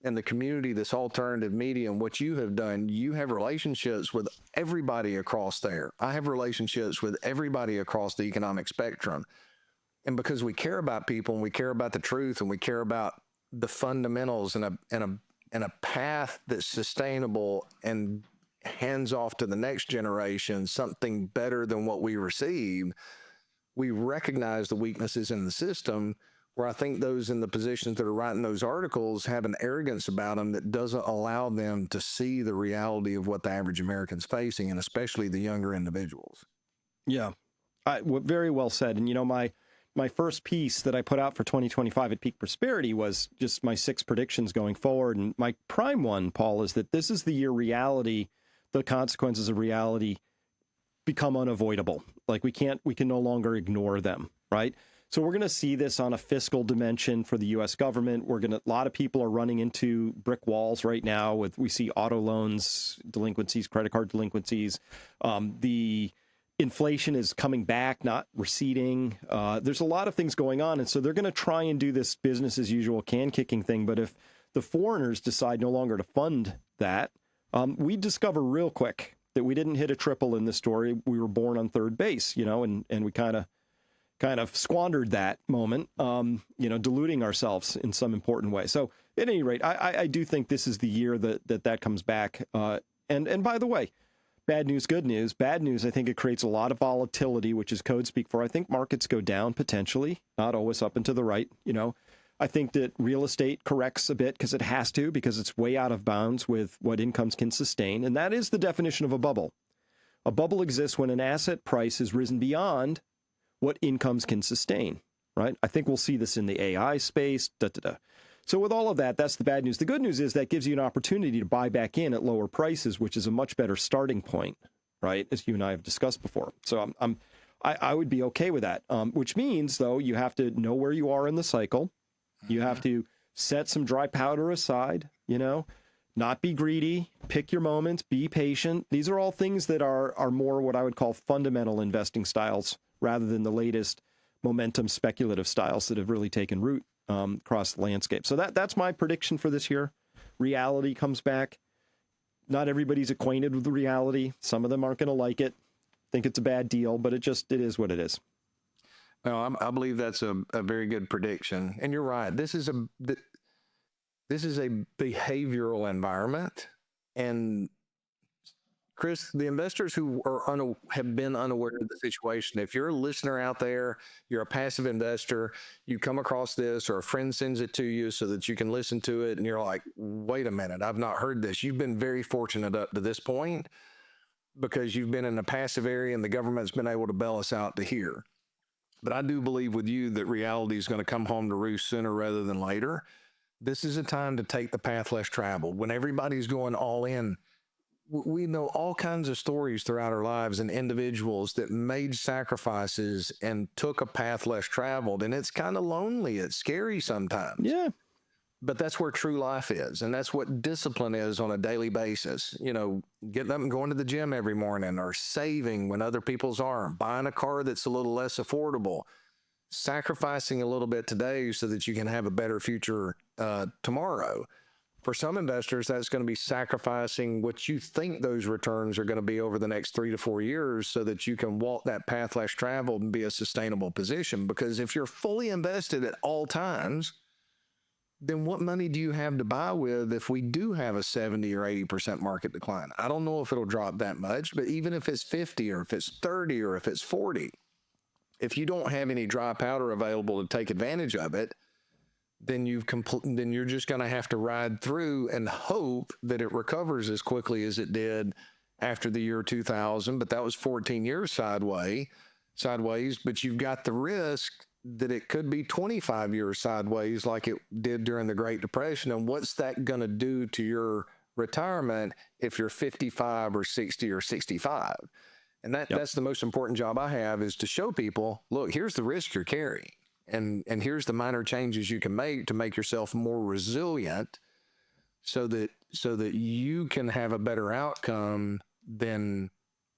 and the community, this alternative media, and what you have done, you have relationships with everybody across there. I have relationships with everybody across the economic spectrum. And because we care about people and we care about the truth and we care about the fundamentals and a path that's sustainable and hands off to the next generation, something better than what we received, we recognize the weaknesses in the system, where I think those in the positions that are writing those articles have an arrogance about them that doesn't allow them to see the reality of what the average American's facing, and especially the younger individuals. Yeah, very well said. And, my first piece that I put out for 2025 at Peak Prosperity was just my 6 predictions going forward. And my prime one, Paul, is that this is the year the consequences of reality become unavoidable. Like we can no longer ignore them, right? So we're going to see this on a fiscal dimension for the U.S. government. A lot of people are running into brick walls right now we see auto loans delinquencies, credit card delinquencies. The inflation is coming back, not receding. There's a lot of things going on. And so they're going to try and do this business as usual can kicking thing. But if the foreigners decide no longer to fund that, we discover real quick that we didn't hit a triple in this story. We were born on third base, and we kind of squandered that moment, diluting ourselves in some important way. So at any rate, I do think this is the year that comes back. And by the way, bad news, good news. Bad news, I think it creates a lot of volatility, which is code speak for I think markets go down potentially, not always up and to the right. I think that real estate corrects a bit because it has to, because it's way out of bounds with what incomes can sustain. And that is the definition of a bubble. A bubble exists when an asset price has risen beyond what incomes can sustain, right? I think we'll see this in the AI space, So with all of that, that's the bad news. The good news is that gives you an opportunity to buy back in at lower prices, which is a much better starting point, right? As you and I have discussed before. So I would be okay with that, which means, though, you have to know where you are in the cycle. You have to set some dry powder aside, not be greedy, pick your moments, be patient. These are all things that are more what I would call fundamental investing styles rather than the latest momentum speculative styles that have really taken root across the landscape. So that's my prediction for this year. Reality comes back. Not everybody's acquainted with the reality. Some of them aren't going to like it, think it's a bad deal, but it is what it is. No, I believe that's a very good prediction. And you're right. This is a behavioral environment. And Chris, the investors who have been unaware of the situation, if you're a listener out there, you're a passive investor, you come across this or a friend sends it to you so that you can listen to it and you're like, wait a minute, I've not heard this. You've been very fortunate up to this point because you've been in a passive area and the government's been able to bail us out to here. But I do believe with you that reality is going to come home to roost sooner rather than later. This is a time to take the path less traveled. When everybody's going all in, we know all kinds of stories throughout our lives and individuals that made sacrifices and took a path less traveled. And it's kind of lonely. It's scary sometimes. Yeah. But that's where true life is. And that's what discipline is on a daily basis. Getting up and going to the gym every morning or saving when other people's aren't, buying a car that's a little less affordable, sacrificing a little bit today so that you can have a better future tomorrow. For some investors, that's going to be sacrificing what you think those returns are going to be over the next 3 to 4 years so that you can walk that path less traveled and be a sustainable position. Because if you're fully invested at all times, then what money do you have to buy with if we do have a 70 or 80% market decline? I don't know if it'll drop that much, but even if it's 50 or if it's 30 or if it's 40, if you don't have any dry powder available to take advantage of it, then you're just going to have to ride through and hope that it recovers as quickly as it did after the year 2000. But that was 14 years sideways, but you've got the risk that it could be 25 years sideways like it did during the Great Depression. And what's that going to do to your retirement if you're 55 or 60 or 65? And that's the most important job I have, is to show people, look, here's the risk you're carrying. And here's the minor changes you can make to make yourself more resilient so that you can have a better outcome than,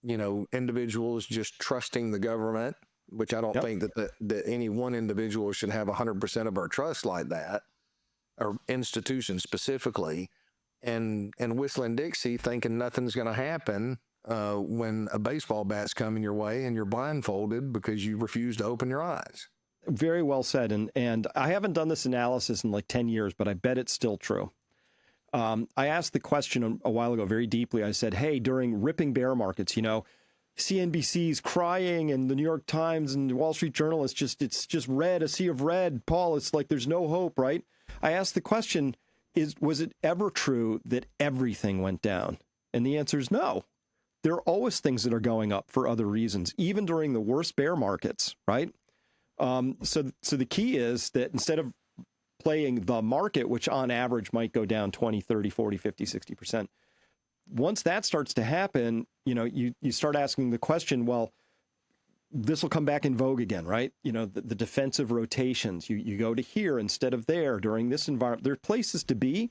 individuals just trusting the government, which I don't think that any one individual should have 100% of our trust like that, or institutions specifically, and whistling Dixie thinking nothing's going to happen when a baseball bat's coming your way and you're blindfolded because you refuse to open your eyes. Very well said. And I haven't done this analysis in like 10 years, but I bet it's still true. I asked the question a while ago very deeply. I said, hey, during ripping bear markets, CNBC's crying and the New York Times and the Wall Street Journal, it's just red, a sea of red. Paul, it's like there's no hope, right? I asked the question, was it ever true that everything went down? And the answer is no. There are always things that are going up for other reasons, even during the worst bear markets, right? So the key is that instead of playing the market, which on average might go down 20, 30, 40, 50, 60%, once that starts to happen, you start asking the question, well, this will come back in vogue again, right? The defensive rotations, you go to here instead of there during this environment. There are places to be,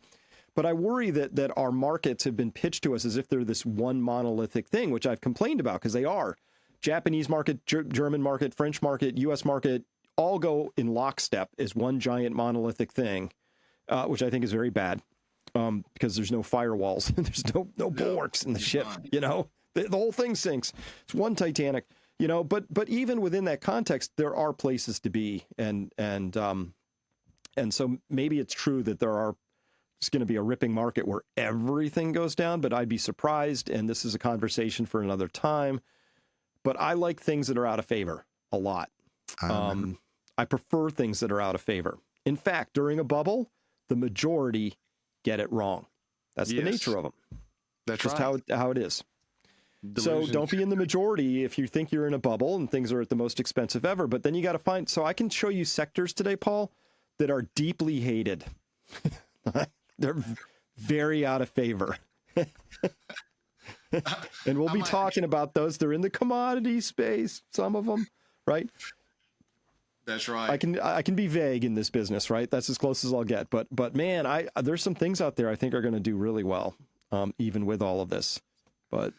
but I worry that our markets have been pitched to us as if they're this one monolithic thing, which I've complained about because they are. Japanese market, German market, French market, U.S. market, all go in lockstep as one giant monolithic thing, which I think is very bad because there's no firewalls. There's no bulwarks in the ship, the whole thing sinks. It's one Titanic, but even within that context, there are places to be. And so maybe it's true that there are it's going to be a ripping market where everything goes down, but I'd be surprised. And this is a conversation for another time. But I like things that are out of favor a lot. I prefer things that are out of favor. In fact, during a bubble, the majority get it wrong. That's the nature of them. That's just right. how it is. Delusion. So don't be in the majority if you think you're in a bubble and things are at the most expensive ever. But then you got to find. So I can show you sectors today, Paul, that are deeply hated. They're very out of favor. And we'll be talking about those. They're in the commodity space, some of them, right? That's right. I can be vague in this business, right? That's as close as I'll get. But man, there's some things out there I think are going to do really well, even with all of this. But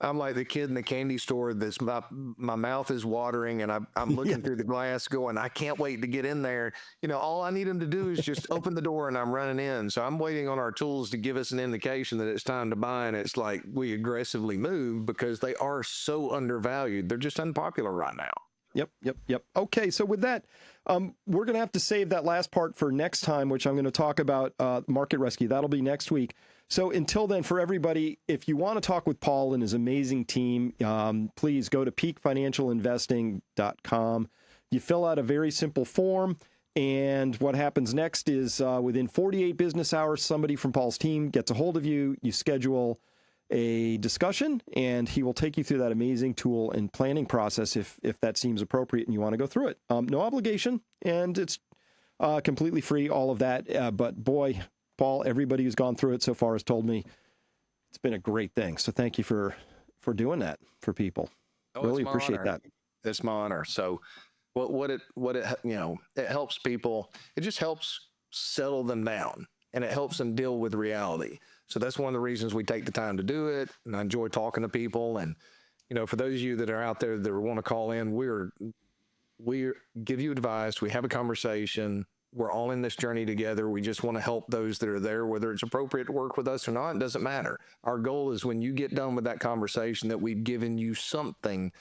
I'm like the kid in the candy store that's my mouth is watering and I'm looking through the glass going, I can't wait to get in there. You know, all I need them to do is just open the door and I'm running in. So I'm waiting on our tools to give us an indication that it's time to buy. And it's like we aggressively move because they are so undervalued. They're just unpopular right now. Yep. Okay, so with that, we're going to have to save that last part for next time, which I'm going to talk about market rescue. That'll be next week. So until then, for everybody, if you want to talk with Paul and his amazing team, please go to peakfinancialinvesting.com. You fill out a very simple form, and what happens next is within 48 business hours, somebody from Paul's team gets a hold of you. You schedule a discussion, and he will take you through that amazing tool and planning process if that seems appropriate and you want to go through it. No obligation, and it's completely free, all of that. But boy, Paul, everybody who's gone through it so far has told me it's been a great thing. So thank you for doing that for people. Really appreciate that. It's my honor. So what it it helps people. It just helps settle them down, and it helps them deal with reality. So that's one of the reasons we take the time to do it. And I enjoy talking to people. And, for those of you that are out there that want to call in, we give you advice. We have a conversation. We're all in this journey together. We just want to help those that are there, whether it's appropriate to work with us or not. It doesn't matter. Our goal is when you get done with that conversation that we've given you something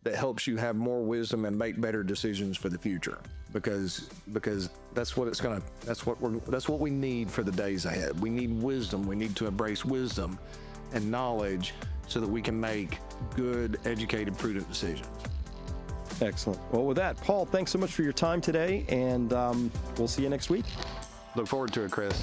that helps you have more wisdom and make better decisions for the future, because that's what we need for the days ahead. We need wisdom. We need to embrace wisdom and knowledge so that we can make good, educated, prudent decisions. Excellent. Well, with that, Paul, thanks so much for your time today, and we'll see you next week. Look forward to it, Chris.